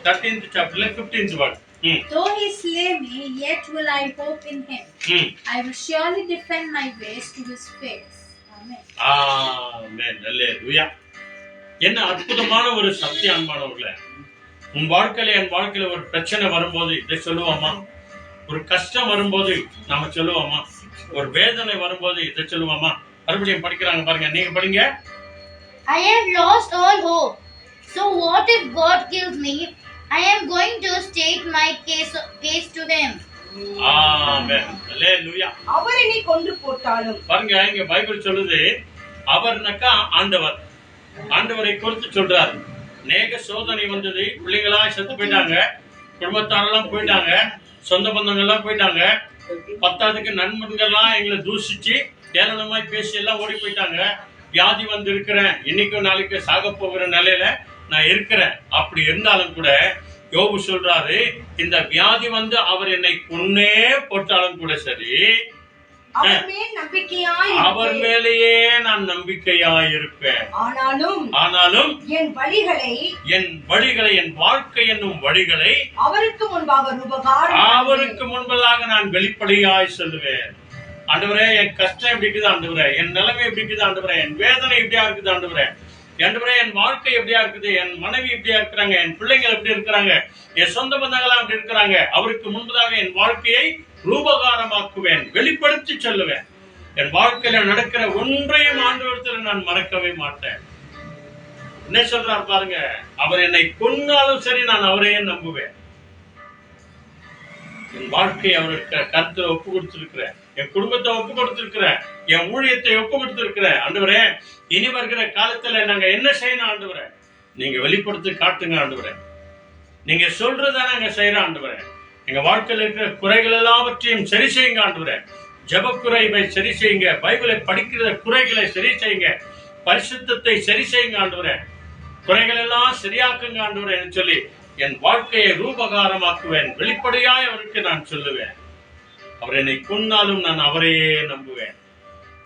13th chapterல 15th word. Though he slay me, yet will I hope in him. I will surely defend my ways to his face. Amen. Amen. Hallelujah. என்ன அற்புதமான ஒரு சத்தியம் அன்பானவர்களே. உன் வாழ்க்கையில, என் வாழ்க்கையில ஒரு பிரச்சனை வரும்போது இதை சொல்லுவோமா? ஒரு கஷ்டம் வரும்போது நாம சொல்லுவோமா? ஒரு வேதனை வரும்போது இதை சொல்லுவோமா? மறுபடியும் படிக்கிறாங்க பாருங்க, நீங்க படிங்க. I have lost all hope. So what if God kills me? I am going to state my case to him. Amen. Hallelujah. அவர் என்னை கொன்று போட்டாலும், பாருங்க இங்க பைபிள் சொல்லுது, அவர்னாக்கா ஆண்டவர். ஆண்டவரை குறித்து சொல்றாரு. நேக சோதனை வந்தது, பிள்ளைங்களா செத்து போயிட்டாங்க, குடும்பத்தாரெல்லாம் போயிட்டாங்க, சொந்த பந்தங்கள் எல்லாம் போயிட்டாங்க, 10வது நண்பர்கள்லாம் எங்களை தூஷிச்சு ஏளனமாய் பேசி எல்லாம் ஓடி போயிட்டாங்க. வியாதி வந்து இருக்கிறேன், இன்னைக்கும் நாளைக்கு சாக போகிற நிலையில நான் இருக்கிறேன். அப்படி இருந்தாலும் கூட யோபு சொல்றாரு, இந்த வியாதி வந்து அவர் என்னை கொன்னே போட்டாலும் கூட சரி, அவர் மேலேயே நான் நம்பிக்கையாய் இருப்பேன். ஆனாலும் என் வழிகளை, என் வாழ்க்கை என்னும் வழிகளை அவருக்கு முன்பதாக நான் வெளிப்படையாய் சொல்லுவேன். ஆண்டவரே, என் கஷ்டம் எப்படி இருக்குது ஆண்டவரே, என் நிலைமை எப்படி இருக்குது ஆண்டவரே, என் வேதனை எப்படியா இருக்குது ஆண்டவரே, ஆண்டவரே என் வாழ்க்கை எப்படியா இருக்குது, என் மனைவி எப்படியா இருக்கிறாங்க, என் பிள்ளைகள் எப்படி இருக்கிறாங்க, என் சொந்த பந்தங்கள்லாம் எப்படி இருக்கிறாங்க, அவருக்கு முன்பதாக என் வாழ்க்கையை ரூபகாரமாக்குவேன், வெளிப்படுத்தி சொல்லுவேன். என் வாழ்க்கையில நடக்கிற ஒன்றையும் ஆண்டவரத்தில் நான் மறக்கவே மாட்டேன். என்ன சொல்றார் பாருங்க, அவர் என்னை கொன்னாலும் சரி நான் அவரையே நம்புவேன். என் வாழ்க்கையை அவருக்கு கருத்தை ஒப்பு கொடுத்திருக்கிறேன், என் குடும்பத்தை ஒப்பு கொடுத்திருக்கிறேன், என் ஊழியத்தை ஒப்பு கொடுத்திருக்கிறேன். ஆண்டவரே, இனி வருகிற காலத்துல நாங்க என்ன செய்யணும் ஆண்டவரே, நீங்க வெளிப்படுத்தி காட்டுங்க ஆண்டவரே, நீங்க சொல்றத நாங்க செய்யறோம் ஆண்டவரே. எங்க வாழ்க்கையில் இருக்கிற குறைகள் எல்லாவற்றையும் சரி செய்யுங்க ஆண்டவரே. ஜெப குறைவை சரி செய்யுங்க, பைபிளை படிக்கிற குறைகளை சரி செய்யுங்க, பரிசுத்தத்தை சரி செய்யுங்க ஆண்டவரே, குறைகள் எல்லாம் சரியாக்குங்க ஆண்டவரே என்று சொல்லி என் வாழ்க்கையை ரூபகாரமாக்குவேன், வெளிப்படையாய் அவருக்கு நான் சொல்லுவேன். அவர் என்னை கொன்னாலும் நான் அவரையே நம்புவேன்.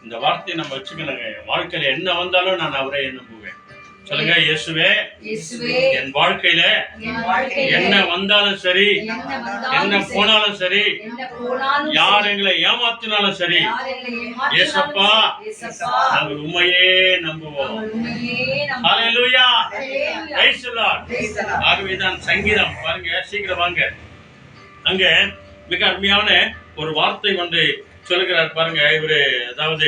இந்த வார்த்தையை நம்ம வச்சுக்கணுங்க. வாழ்க்கையில என்ன வந்தாலும் நான் அவரை நம்புவேன். சொல்லுங்க, இயேசுவே என் வாழ்க்கையில என்ன வந்தாலும் சரி, என்ன போனாலும் சரி, யார் எங்களை ஏமாத்தினாலும் சரி, இயேசப்பா நாங்கள் உண்மையே நம்புவோம். ஹல்லேலூயா, பிரைஸ் தி லார்ட். ஆகவேதான் சங்கீதம் பாருங்க, சீக்கிரம் வாங்க. அங்க மிக அருமையான ஒரு வார்த்தை ஒன்று சொல்லுகிறார் பாருங்க. இவரு அதாவது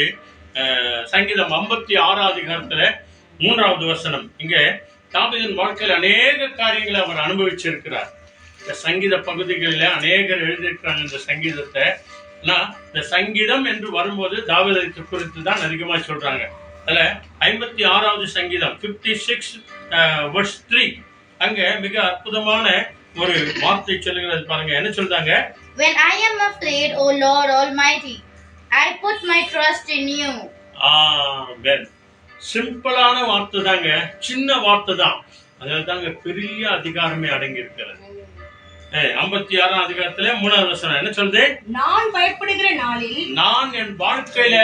சங்கீதம் 56 அதிகாரத்துல 3வது வசனம். இங்க தாவீதின் வாழ்க்கையில் அநேக காரியங்களை அவர் அனுபவிச்சிருக்கிறார். இந்த சங்கீத பகுதிகளில் அநேகர் எழுதியிருக்கிறாங்க இந்த சங்கீதத்தை. இந்த சங்கீதம் என்று வரும்போது தாவீதை குறித்து தான் அதிகமாக சொல்றாங்க. அதுல 56வது சங்கீதம் 56 verse 3 அங்க மிக அற்புதமான ஒரு வார்த்தை சொல்லுகிறது பாருங்க. என்ன சொல்றாங்க? When I am afraid, O Lord Almighty, I put my trust in you. சிம்பிளான வார்த்தை தாங்க, சின்ன வார்த்தை தான். அதுல தாங்க பெரிய அதிகாரமே அடங்கி இருக்கிறது. 56ஆம் அதிகாரத்துல 3வது வசனம் என்ன சொல்லுது? நான் பயப்படுகிற நாளில், நான் என் வாழ்க்கையில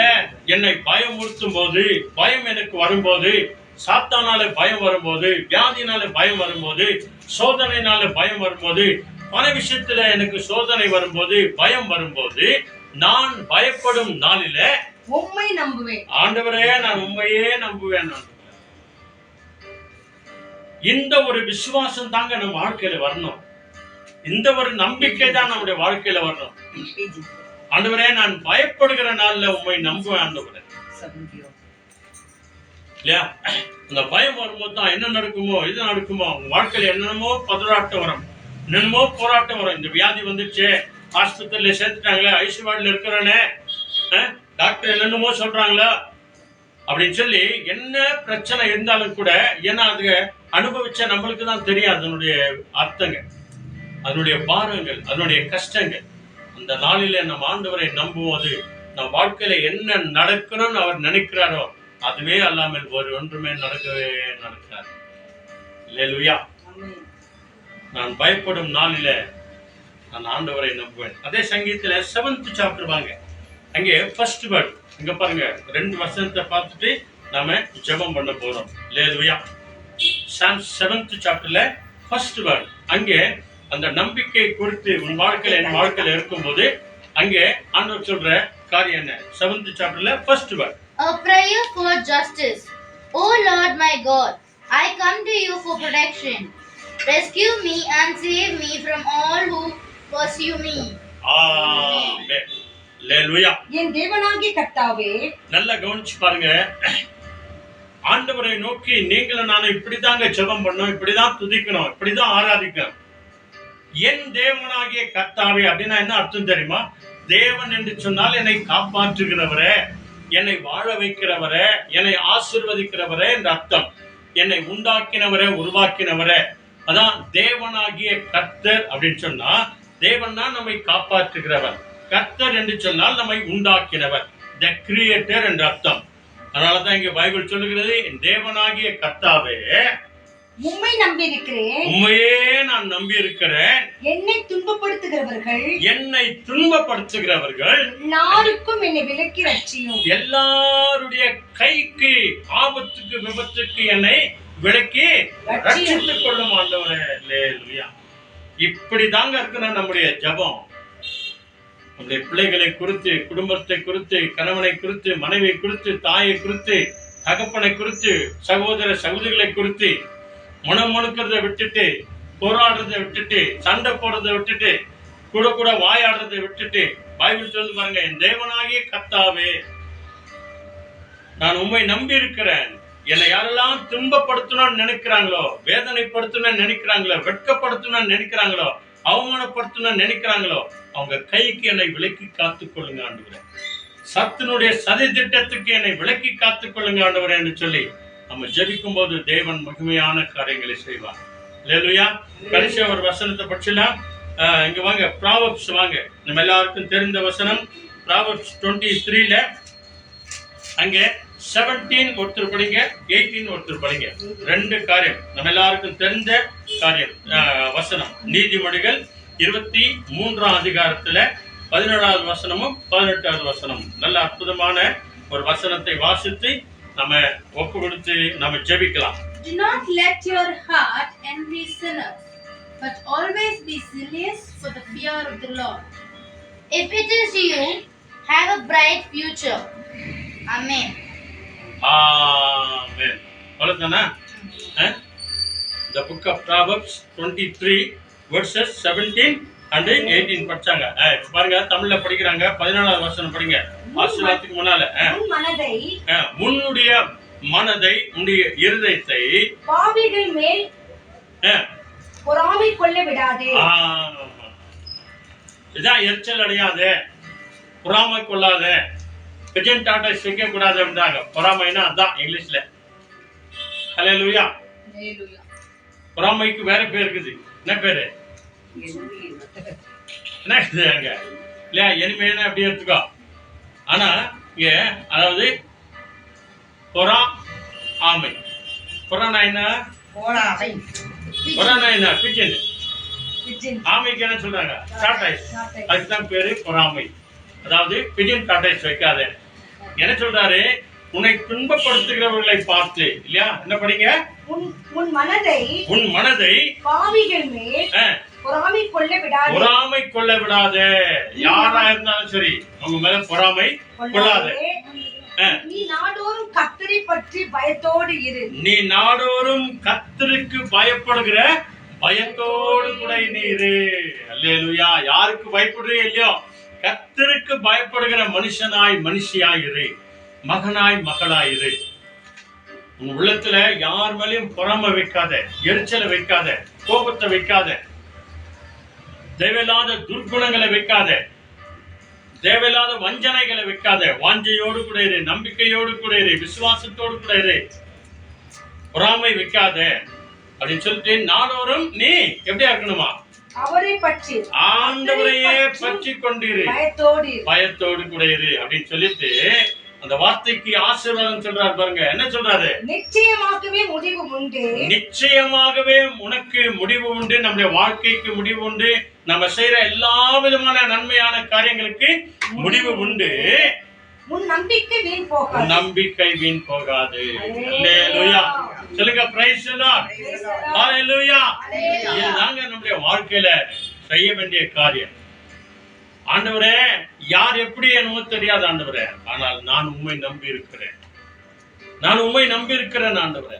என்னை பயமுறுத்தும் போது, பயம் எனக்கு வரும்போது, சாத்தானால பயம் வரும்போது, வியாதினால பயம் வரும்போது, சோதனைனால பயம் வரும்போது, பல விஷயத்துல எனக்கு சோதனை வரும்போது, பயம் வரும்போது, நான் பயப்படும் நாளில உம்மை நம்புவேன். ஆண்டவரே நான் உண்மையே நம்புவேன். இந்த ஒரு விசுவாசம் தாங்க நம்ம வாழ்க்கையில வரணும். இந்த ஒரு நம்பிக்கை தான் நம்முடைய வாழ்க்கையில வரணும். ஆண்டவரே நான் பயப்படுகிற நாள்ல உண்மை நம்புவேன் ஆண்டவரே. இல்லையா? அந்த பயம் வரும்போது தான் என்ன நடக்குமோ, இது நடக்குமோ, உங்க வாழ்க்கையில என்னென்னமோ பதறாட்டம் வரும், என்னென்னமோ போராட்டம் வரும். இந்த வியாதி வந்துச்சு, ஆஸ்பத்திரியில சேர்த்துட்டாங்களே, ஐசியூல இருக்கிறானே, டாக்டர் என்னென்னமோ சொல்றாங்களா அப்படின்னு சொல்லி என்ன பிரச்சனை இருந்தாலும் கூட, ஏன்னா அது அனுபவிச்ச நம்மளுக்கு தான் தெரியும் அதனுடைய அர்த்தங்கள், அதனுடைய பாரங்கள், அதனுடைய கஷ்டங்கள். அந்த நாளில நம்ம ஆண்டவரை நம்புவது நம் வாழ்க்கையில என்ன நடக்கணும்னு அவர் நினைக்கிறாரோ அதுவே அல்லாமல் ஒரு ஒன்றுமே நடக்கவே நடக்காது. அல்லேலூயா. நான் பயப்படும் நாளில நான் ஆண்டவரை நம்புவேன். அதே சங்கீதத்துல 7th chapter வாங்க. அங்கே ஃபர்ஸ்ட் வேர்ட் இங்க பாருங்க. 2 வசனத்தை பார்த்துட்டு நாம ஜெபம் பண்ண போறோம். அல்லேலூயா. Psalm 7th chapterல ஃபர்ஸ்ட் வேர்ட். அங்கே அந்த நம்பிக்கை குறித்து உன் வாழ்க்கையில என் வாழ்க்கையில இருக்கும்போது அங்கே ஆண்டவர் சொல்ற காரியம் என்ன? 7th chapterல first word. A prayer for justice. O Lord my God, I come to you for protection. Rescue me and save me from all who pursue me. ஆமென். அல்லேலூயா. என் தேவனாகிய கர்த்தாவே, நல்லா கவனிச்சு பாருங்க. ஆண்டவரை நோக்கி நீங்களும் நானும் இப்படிதாங்க ஜெபம் பண்ணணும், இப்படிதான் துதிக்கணும், இப்படிதான் ஆராதிக்கணும். என் தேவனாகிய கர்த்தாவே அப்படின்னா என்ன அர்த்தம் தெரியுமா? தேவன் என்று சொன்னால் என்னை காப்பாற்றுகிறவரே, என்னை வாழ வைக்கிறவரே, என்னை ஆசீர்வதிக்கிறவரே என்ற அர்த்தம். என்னை உண்டாக்கினவரே, உருவாக்கினவரே, அதான் தேவனாகிய கர்த்தர் அப்படின்னு சொன்னா, தேவன்னா நம்மை காப்பாற்றுகிறவர், கர்த்தர் என்று சொன்னால் நம்மை உண்டாக்கினவர், த கிரியேட்டர் என்ற அர்த்தம். அதனாலதான் இங்க பைபிள் சொல்லுகிறது, தேவனாகிய கர்த்தாவே உம்மை நம்பி இருக்கிறேன், உண்மையே நான் நம்பி இருக்கிறேன். என்னை துன்பப்படுத்துகிறவர்கள், என்னை துன்பப்படுத்துகிறவர்கள் எல்லாருக்கும் என்னை விலக்கி ரட்சியும். எல்லாருடைய கைக்கு, ஆபத்துக்கு, விபத்துக்கு என்னை விலக்கி ரட்சித்துக் கொள்ளும் ஆண்டவரே. அல்லேலூயா. இப்படிதாங்க இருக்கணும் நம்முடைய ஜெபம். நம்முடைய பிள்ளைகளை குறித்து, குடும்பத்தை குறித்து, கணவனை குறித்து, மனைவி குறித்து, தாயை குறித்து, தகப்பனை குறித்து, சகோதர சகோதரிகளை குறித்து முணுமுணுக்கிறத விட்டுட்டு, போராடுறதை விட்டுட்டு, சண்டை போடுறதை விட்டுட்டு, கூட கூட வாயாடுறதை விட்டுட்டு, பைபிள் சொல்லி பாருங்க, என் தேவனாகிய கர்த்தாவே நான் உம்மை நம்பி இருக்கிறேன். என்னை யாரெல்லாம் துன்பப்படுத்தணும்னு நினைக்கிறாங்களோ, வேதனைப்படுத்தணும்னு நினைக்கிறாங்களோ, வெட்கப்படுத்தணும்னு நினைக்கிறாங்களோ, அவமானப்படுத்தணும்னு நினைக்கிறாங்களோ, அவங்க கைக்கு என்னை விலக்கி காத்துக் கொள்ளுங்க ஆண்டவரே. சத்துனுடைய சதி திட்டத்துக்கு என்னை விலக்கி காத்துக் கொள்ளுங்க ஆண்டவரே என்று சொல்லி நம்ம ஜெபிக்கும் போது தேவன் மகிமையான காரியங்களை செய்வார். அல்லேலூயா. கடைசி ஒரு வசனத்தை படிச்சலாம். இங்க வாங்க, ப்ராவர்ப்ஸ் வாங்க. நம்ம எல்லாருக்கும் தெரிந்த வசனம் ப்ராவர்ப்ஸ் 23ல அங்கே 17 ஒருத்தர் படிங்க, 18 ஒருத்தர் படிங்க. 2 காரியம் நம்ம எல்லாருக்கும் தெரிந்த காரியம் வசனம். நீதிமொழிகள் 23ஆம் அதிகாரத்துல 17வது வசனமும் 18வது வசனமும் நல்ல அற்புதமான ஒரு வசனத்தை வாசித்து நம்ம ஒப்பு கொடுத்து நம்ம ஜெபிக்கலாம். Do not let your heart envy sinners, but always be zealous for the fear of the Lord. If it is you, have a bright future. Amen. ஆமென். அவ்வளவுதானா? The book of Proverbs 23 verses 17 and 18 படிச்சாங்க. பாருங்க, தமிழ்ல படிக்கிறாங்க. 14வது வசனம் படிங்க. ஆசீர்வாதத்துக்கு முன்னால உன் மனதை உன்னுடைய மனதை, உன்னுடைய இருதயத்தை பாவிகள் மேல் பொறாமை கொள்ள விடாதே. இதான் எரிச்சல் அடையாதே, பொறாமை கொள்ளாதே, பிஜன் டாட்டா செய்ய கூடாது அப்படின்றாங்க. பொறாமைன்னா அதான் இங்கிலீஷ்ல. ஹல்லேலூயா. பொறாமைக்கு வேற பேர் இருக்குது. என்ன பேரு? என்ன அங்க இல்லையா? எனிமையான அப்படி எடுத்துக்கோ. ஆனா இங்க அதாவது பொறா ஆமை. பொறானா என்ன? பொறானா என்ன? பிஜன். ஆமைக்கு என்ன சொல்றாங்க? டாட்டாய்ஸ். அதுக்குதான் பேரு பொறாமை. அதாவது பிஜன் டாட்டாய்ஸ் வைக்காத. என்ன சொல்றாரு? உன்னை துன்பப்படுத்துகிறவர்களை பார்த்து, இல்லையா? என்ன படிங்க? உன் மனதை பாவிகள் மேல் பொறாமை கொள்ள விடாதே. பொறாமை கொள்ள விடாதே. யாரா இருந்தாலும் சரி, அவங்க மேல பொறாமை கொள்ளாதே. நீ நாடோறும் கர்த்தரை பற்றி பயத்தோடு இரு. நீ நாடோறும் கர்த்தருக்கு பயப்படுகிற பயத்தோடு கூட நீ இரு. அல்லேலூயா. யாருக்கு பயப்படுறே இல்லையோ, கர்த்தருக்கு பயப்படுகிற மனுஷனாய் மனுஷியாய் இரு, மகனாய் மகளாய் இரு. உன் உள்ளத்துல யார் மேலயும் பொறாமை வைக்காத, எரிச்சலை வைக்காத, கோபத்தை வைக்காத, தேவையில்லாத துர்குணங்களை வைக்காத, தேவையில்லாத வஞ்சனைகளை வைக்காத. வாஞ்சையோடு கூட இரு, நம்பிக்கையோடு கூட இரு, விசுவாசத்தோடு கூட இரு, பொறாமை வைக்காத அப்படின்னு சொல்லிட்டு நாடோறும் நீ எப்படியா இருக்கணுமா? அவரை பற்றி, ஆண்டவரையே பற்றி கொண்டிரு, பயத்தோடு கூட இரு அப்படின்னு சொல்லிட்டு அந்த வார்த்தைக்கு ஆசீர்வாதம் சொல்றாரு. பாருங்க என்ன சொல்றாரு? நிச்சயமாகவே முடிவு உண்டு. நிச்சயமாகவே உனக்கு முடிவு உண்டு. நம்முடைய வாழ்க்கைக்கு முடிவு உண்டு. நம்ம செய்யற எல்லா விதமான நன்மையான காரியங்களுக்கு முடிவு உண்டு. உன் நம்பிக்கை வீண் போகாது. நம்பிக்கை வீண் போகாது. அல்லேலூயா. சொல்லுங்க பிரைஸ் தி லார்ட். ஹalleluya. இதுதாங்க நம்முடைய வாழ்க்கையில செய்ய வேண்டிய காரியம். ஆண்டவரே, யார் எப்படி என்னவோ தெரியாது ஆண்டவரே, ஆனால் நான் உம்மை நம்பி இருக்கிறேன். நான் உம்மை நம்பி இருக்கிறேன் ஆண்டவரே.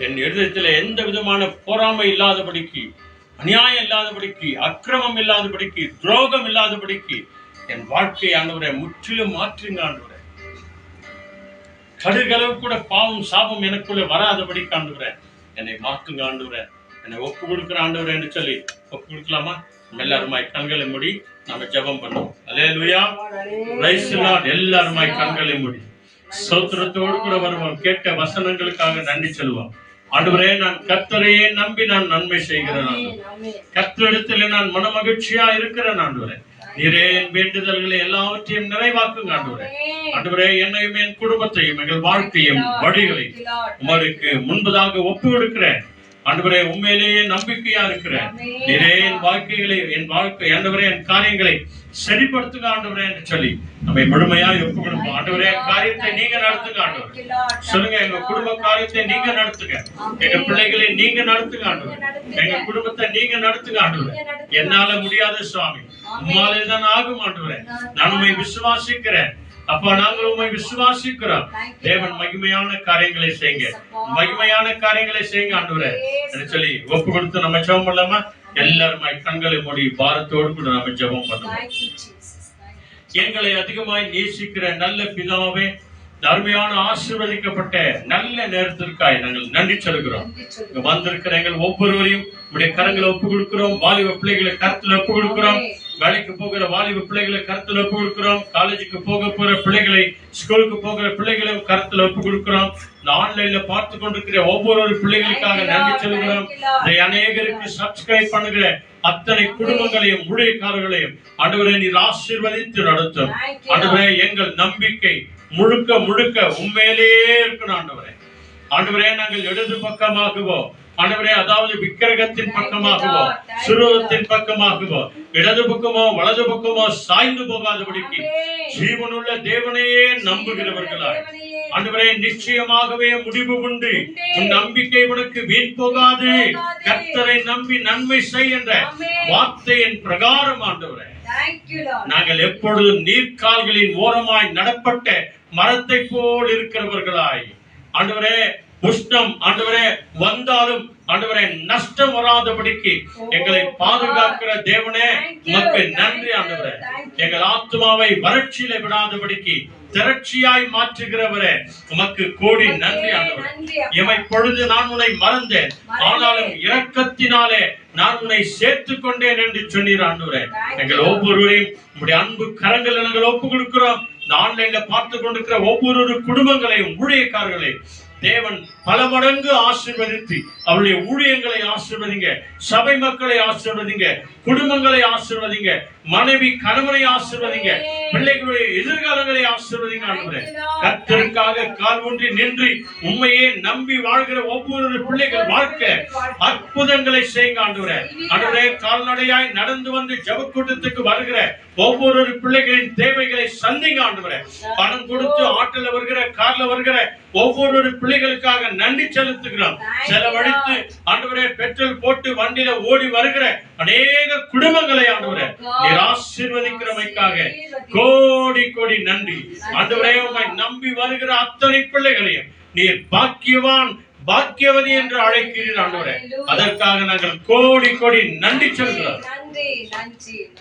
என் இருதயத்தில் எந்த விதமான பொறாமை இல்லாதபடிக்கு, அநியாயம் இல்லாதபடிக்கு, அக்கிரமம் இல்லாதபடிக்கு, துரோகம் இல்லாதபடிக்கு என் வாழ்க்கை ஆண்டவரே முற்றிலும் மாற்றுங்க ஆண்டவரே. கடுகளவு கூட பாவம் சாபம் எனக்குள்ள வராதபடிக்கு ஆண்டவரே என்னை மாற்றுங்க ஆண்டவரே. என்னை ஒப்பு கொடுக்கிற ஆண்டவரே என்று சொல்லி ஒப்பு கொடுக்கலாமா? எல்லாருமாய் கண்களை மூடி நாம ஜெபம் பண்ணுவோம். அல்லேலூயா. Price the Lord. எல்லாருமாய் கண்களை மூடி ஸ்தோத்திரத்தோடு கூட வருவோம். கேட்ட வசனங்களுக்காக நன்றி சொல்லுவோம். ஆண்டவரே, நான் கர்த்தரையே நம்பி நான் நன்மை செய்கிறேன். கர்த்தரிடத்திலே நான் மனமகிழ்ச்சியா இருக்கிறேன் ஆண்டவரே. நீரே என் வேண்டுதல்களை எல்லாவற்றையும் நிறைவாக்குங்க ஆண்டவரே. ஆண்டவரே, என்னையும் என் குடும்பத்தையும் எங்கள் வாழ்க்கையும் வழிகளை உமக்கு முன்பதாக ஒப்பு கொடுக்கிறேன் ஆண்டவரே. உண்மையிலேயே நம்பிக்கையா இருக்கிறேன். நீரே என் வாழ்க்கைகளை, என் வாழ்க்கை ஆண்டவரே, என் காரியங்களை சரிப்படுத்துங்க ஆண்டவரே என்று சொல்லி நம்மை முழுமையா ஒப்பு கொடுப்போம். ஆண்டவரே, என் காரியத்தை நீங்க நடத்துங்க ஆண்டவரே. சொல்லுங்க, எங்க குடும்ப காரியத்தை நீங்க நடத்துங்க. எங்க பிள்ளைகளை நீங்க நடத்துங்க ஆண்டவரே. எங்க குடும்பத்தை நீங்க நடத்துங்க ஆண்டவரே. என்னால முடியாத சுவாமி, உம்மாலே தான் ஆகும் ஆண்டவரே. நான் உம்மை விசுவாசிக்கிறேன் அப்பா. நாங்கள் உம்மை விசுவாசிக்கிறோம். தேவன் மகிமையான காரியங்களை செய்யுங்க, மகிமையான காரியங்களை செய்யுங்க ஆண்டவரே என்று சொல்லி ஒப்பு கொடுத்து நம்ம ஜெபம் பண்ணலாமா? எல்லாருமாய் கண்களை மூடி பாரத்தோடு கூட நம்ம ஜெபம் பண்ணுவோம். எங்களை அதிகமாய் நேசிக்கிற நல்ல பிதாவே, அருமையான ஆசீர்வதிக்கப்பட்ட நல்ல நேரத்திற்காய் நாங்கள் நன்றி சொல்கிறோம். வந்திருக்கிற எங்கள் ஒவ்வொருவரையும் உடைய கரங்களை ஒப்பு கொடுக்கிறோம். வாலிப பிள்ளைகளை கருத்துல ஒப்பு கொடுக்கிறோம். வேலைக்கு போகிற வாலிப பிள்ளைகளை கருத்துல ஒப்பு கொடுக்கிறோம். காலேஜுக்கு போக போற பிள்ளைகளை, ஸ்கூலுக்கு போகிற பிள்ளைகளை கருத்துல ஒப்பு கொடுக்கிறோம். ஆன்லைன்ல பார்த்து கொண்டிருக்கிற ஒவ்வொரு பிள்ளைகளுக்காக நன்றி சொல்கிறோம். இதை அநேகருக்கு சப்ஸ்கிரைப் பண்ணுகிற அத்தனை குடும்பங்களையும் ஊழியக்காரர்களையும் ஆண்டவரே நீர் ஆசீர்வதித்து நடத்தும். ஆண்டவரே, எங்கள் நம்பிக்கை முழுக்க முழுக்க உண்மையிலேயே இருக்கணும் ஆண்டவரே. ஆண்டவரே, நாங்கள் இடது பக்கமாகவோ ஆண்டவரே, அதாவது விக்கிரகத்தின் பக்கமாகவோ சுரூபத்தின் பக்கமாகவோ இடது பக்கமோ வலது பக்கமோ சாய்ந்து போகாதபடிக்கு ஜீவனுள்ள தேவனையே நம்புகிறவர்களாய் ஆண்டவரே, நிச்சயமாகவே முடிவு உண்டு. உன் நம்பிக்கை உனக்கு வீண் போகாது. கர்த்தரை நம்பி நன்மை செய் என்ற வார்த்தையின் பிரகாரம் ஆண்டவரே, நாங்கள் எப்பொழுதும் நீர்க்கால்களின் ஓரமாய் நடப்பட்ட மரத்தை போல் இருக்கிறவர்களாய் ஆண்டவரே, உஷ்ணம் ஆண்டவரே வந்தாலும் ஆண்டவரே நஷ்டம் வராதபடிக்கு எங்களை பாதுகாக்கிற தேவனே உமக்கு நன்றி ஆண்டவரே. எங்கள் ஆத்மாவை வறட்சியில விடாதபடிக்கு திரட்சியாய் மாற்றுகிறவரே உமக்கு கோடி நன்றி ஆண்டவரே. எமை பொழுது நான் உன்னை மறந்தேன், ஆனாலும் இரக்கத்தினாலே நான் உன்னை சேர்த்துக் கொண்டேன் என்று சொன்னீர் ஆண்டவரே. எங்கள் ஒவ்வொருவரையும் உங்களுடைய அன்பு கரங்கள் நாங்கள் ஒப்பு கொடுக்கிறோம். இந்த ஆன்லைன்ல பார்த்து கொண்டிருக்கிற ஒவ்வொரு குடும்பங்களையும் ஊழியக்காரர்களையும் தேவன் பல மடங்கு ஆசீர்வதித்து அவருடைய ஊழியங்களை ஆசீர்வதிங்க, சபை மக்களை ஆசீர்வதிங்க, குடும்பங்களை ஆசீர்வதிங்க, மனைவி கணவனை ஆசீர்வதிங்க, பிள்ளைகளுடைய எதிர்காலங்களை ஆசீர்வதிங்க ஆண்டவரே. கர்த்தருக்காக கால் ஊன்றி நின்று உண்மையே நம்பி வாழ்கிற ஒவ்வொரு பிள்ளைகள் வாழ்க்கை அற்புதங்களை செய்யுங்க ஆண்டவரே. ஆண்டவரே, கால்நடையாய் நடந்து வந்து ஜெப கூட்டத்துக்கு வருகிற ஒவ்வொரு பிள்ளைகளின் தேவைகளை சந்திங்க ஆண்டவரே. பணம் கொடுத்து ஆட்டோல வருகிற கார்ல வருகிற ஒவ்வொரு பிள்ளைகளுக்காக நன்றி செலுத்துகிறோம். செலவழித்து ஆண்டவரே பெட்ரோல் போட்டு வண்டியில ஓடி வருகிற அநேக குடும்பங்களை ஆண்டவரே நீர் ஆசீர்வதிக்கிறமைக்காக கோடி கோடி நன்றி ஆண்டவரே. உம்மை நம்பி வருகிற அத்தனை பிள்ளைகளையும் நீர் பாக்கியவான் பாக்கியவதி என்று அழைக்கிறீர் ஆண்டவரே. அதற்காக நாங்கள் கோடி கோடி நன்றி சொல்கிறோம்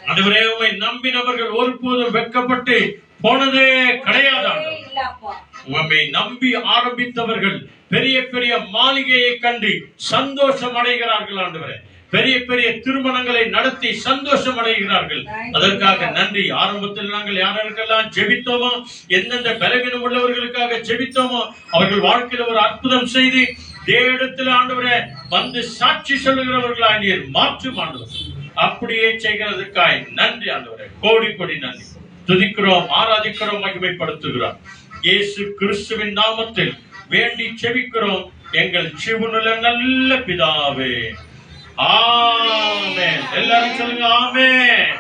ஆண்டவரே. உம்மை நம்பினவர்கள் ஒருபோதும் வெட்கப்பட்டு போனதே கிடையாது. உம்மை நம்பி ஆரம்பித்தவர்கள் பெரிய பெரிய மாளிகையை கண்டு சந்தோஷம் அடைகிறார்கள் ஆண்டவரே. பெரிய பெரிய திருமணங்களை நடத்தி சந்தோஷம் அடைகிறார்கள். அதற்காக நன்றி. ஆரம்பத்தில் நாங்கள் யாரெல்லாம் ஜெபித்தோமோ, எந்தெந்த பலவீனம் உள்ளவர்களுக்காக ஜெபித்தோமோ அவர்கள் வாழ்க்கையில ஒரு அற்புதம் செய்து தேவனிடத்தில் ஆண்டவரே வந்து சாட்சி சொல்லுகிறவர்களாய் நீர் மாற்றும் ஆண்டவர். அப்படியே செய்கிறதுக்காய் நன்றி ஆண்டவரே. கோடி கோடி நன்றி. துதிக்கிறோம், ஆராதிக்கிறோம், மகிமைப்படுத்துகிறோம். இயேசு கிறிஸ்துவின் நாமத்தில் வேண்டி செபிக்கிறோம் எங்கள் ஜீவனுள்ள நல்ல பிதாவே. ஆமென். எல்லாரும் சொல்லுங்க ஆமென்.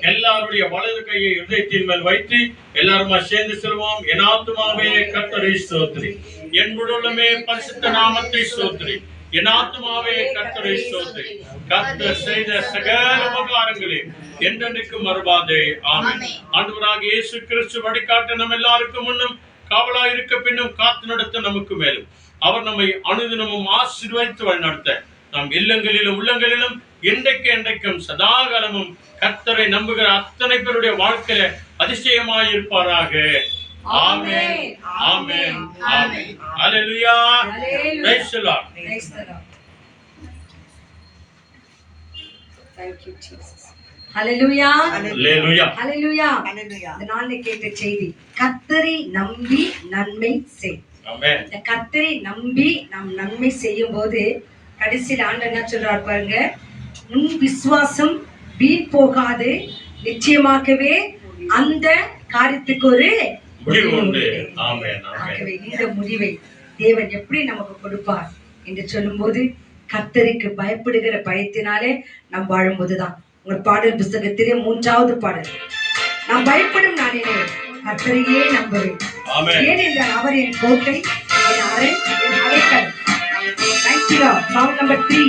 எல்லாருடைய வலது கையை இதயத்தின் மேல் வைத்து எல்லாருமா சேர்ந்து சொல்லுவோம். என் ஆத்துமாவே கர்த்தரை ஸ்தோத்திரி, என் முழுமே பரிசுத்த நாமத்தை ஸ்தோத்திரி, என் ஆத்துமாவே கர்த்தரை ஸ்தோத்திரி, கர்த்தர் செய்த சகல உபகாரங்களே என்றென்றைக்கும் மறவாதே. ஆமென். ஆண்டவராகிய இயேசு கிறிஸ்து வழிகாட்ட நம்ம எல்லாருக்கும் முன்னும் காவலாய் இருக்க பின்னும் காத்து நடத்த நமக்கு மேலும் அவர் நம்மை அனுதினமும் ஆசீர்வதித்து வழிநடத்த நம் இல்லங்களிலும் உள்ளங்களிலும் என்றைக்கும் சதாகாலமும் கர்த்தரை நம்புகிற அத்தனை பேருடைய வாழ்க்கையில அதிசயமாய் இருப்பாராக. Amen, amen, amen. Hallelujah. Praise the lord. Thank you Jesus. Hallelujah. Hallelujah. Hallelujah. இந்த நாள்ல கேட்ட செய்தி, கர்த்தரை நம்பி நன்மை செய். ஆமென். இந்த கர்த்தரை நம்பி நாம் நன்மை செய்யும் போது கடைசியில் ஆண்டவர் என்ன சொல்றார் பாருங்க, உன் விசுவாசம் வீண் போகாது, நிச்சயமாகவே அந்த காரியத்துக்கு ஒரு முடிவு உண்டு. ஆமென், ஆமென். இந்த முடிவை தேவன் எப்படி நமக்கு கொடுப்பார் என்று சொல்லும்போது கர்த்தருக்கு பயப்படுகிற பயத்தினாலே நாம் வாழும்போதுதான். உங்கள் பாடல் புஸ்தகத்திலே 3வது பாடல், நான் பயப்படும் நாளிலே கர்த்தரையே நம்புவேன், ஏனென்றால் அவர் என் கோட்டை, என் அரண், என் அடைக்கலம். Thank you. Song number 3.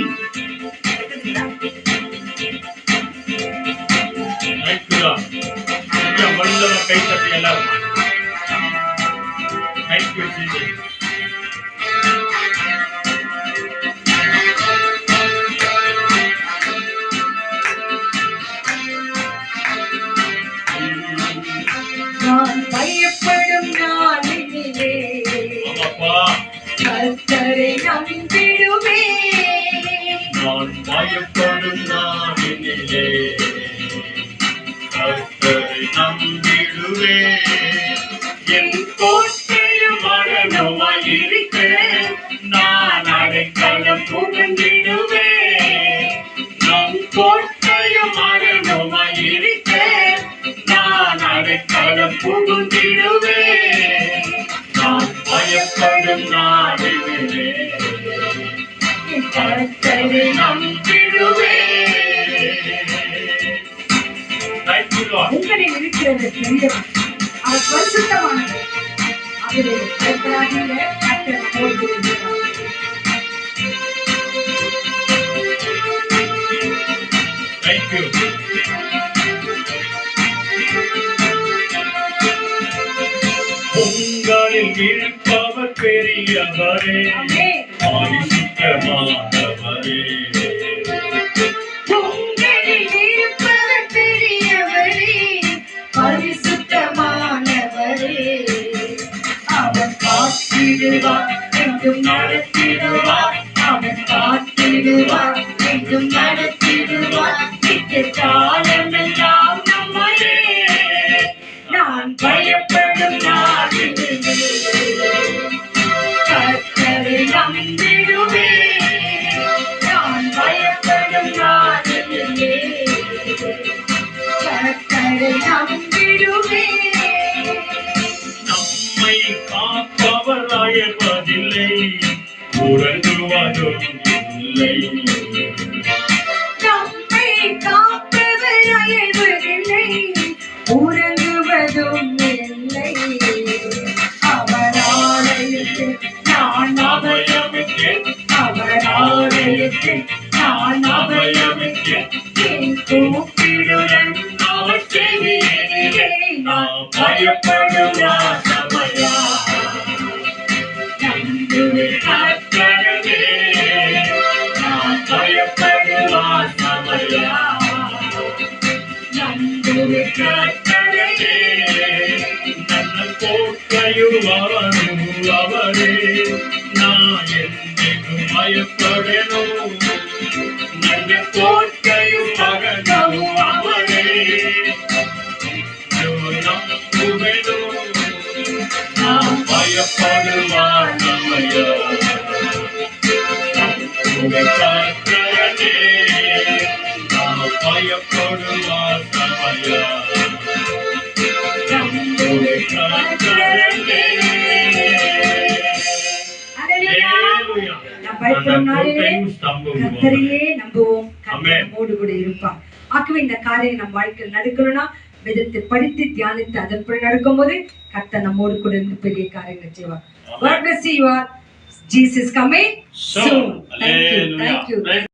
Thank you. இந்த மல்லவ கை தட்டி எல்லாரும். Thank you Jesus. நான் பயப்படும் நாளிலே கர்த்தரை நம்பிடுவே, நான் பயப்படும் நாளிலே கர்த்தரை நம்பிடுவே, என் கோட்டையும் அரணாய் இருக்க நான் அடைக்கலம் புகுந்திடுவே, நம் கோட்டையும் அரணாய் இருக்க நான் அடைக்கலம் புகுந்திடுவே, நான் பயப்படும் நாளிலே கர்த்தரை நம்பிடுவேன். Thank you, Lord. உங்களில் இருக்கிறது பெரியவர், அவர் பரிசுத்தமானவர். ஆகவே பயப்படாதீங்க, கர்த்தர் நம்மோடு இருக்கிறார். Thank you. உங்களில் இருப்பவர் பெரியவரே, ஆமென். பரிசுத்தமானவரே. உங்களில் இருப்பவர் பெரியவரே, பரிசுத்தமானவரே. அவர் காத்திடுவார், என்றும் நடத்திடுவார். அவர் காத்திடுவார், என்றும் நடத்திடுவார். நித்திய காலமெல்லாம் நம்மையே நான் பயப்படும் நாளிலே கர்த்தரை நம்பிடுவேன். நான் பயப்படும் நாளிலே கர்த்தரை நம்பிடுவேன். நம்மை காப்பவர் அயர்வதில்லை, உறங்குவதும் இல்லை. நம்மை காப்பவர் அயர்வதில்லை, உறங்குவதும் இல்லை. அவர் ஆலயத்தில் நான் அபயமிட்டேன், அவர் ஆலயத்தில் நான் அபயமிட்டேன். என் கூப்பிடுடன் அவர் செவியிலே நான் பயப்படுவார் சமயா. நம்புவேன் கர்த்தரே, நான் பயப்படுவார் சமயா. நம்புவேன் கர்த்தரே, ನನ್ನ ಕೋಟೆಯುವವನು ಅವರೇ, ನಾ ಎಂದಿಗೂ ಭಯಪಡೆನು. ನನ್ನ ಕೋಟೆಯು ಮಗನು ಅವರೇ, ನಂಬುವೆನು. ನಾ ಭಯಪಡುವ ಸಮಯ ಕರ್ತನೇ, ನಾ ಭಯಪಡುವ ಸಮಯ நாம் பயப்படும் நாளிலே கர்த்தரையே நம்புவோம். கர்த்தர் நம்மோடு கூட இருப்பார். ஆகவே இந்த காரியம் நம் வாழ்க்கையில் நடக்கணும்னா வேதத்தை படித்து தியானித்து அதன்படி நடக்கும்போது கர்த்தர் நம்மோடு கூட இருந்து பெரிய காரியங்கள் செய்வார். God bless you all. Jesus coming soon. Thank you. Thank you.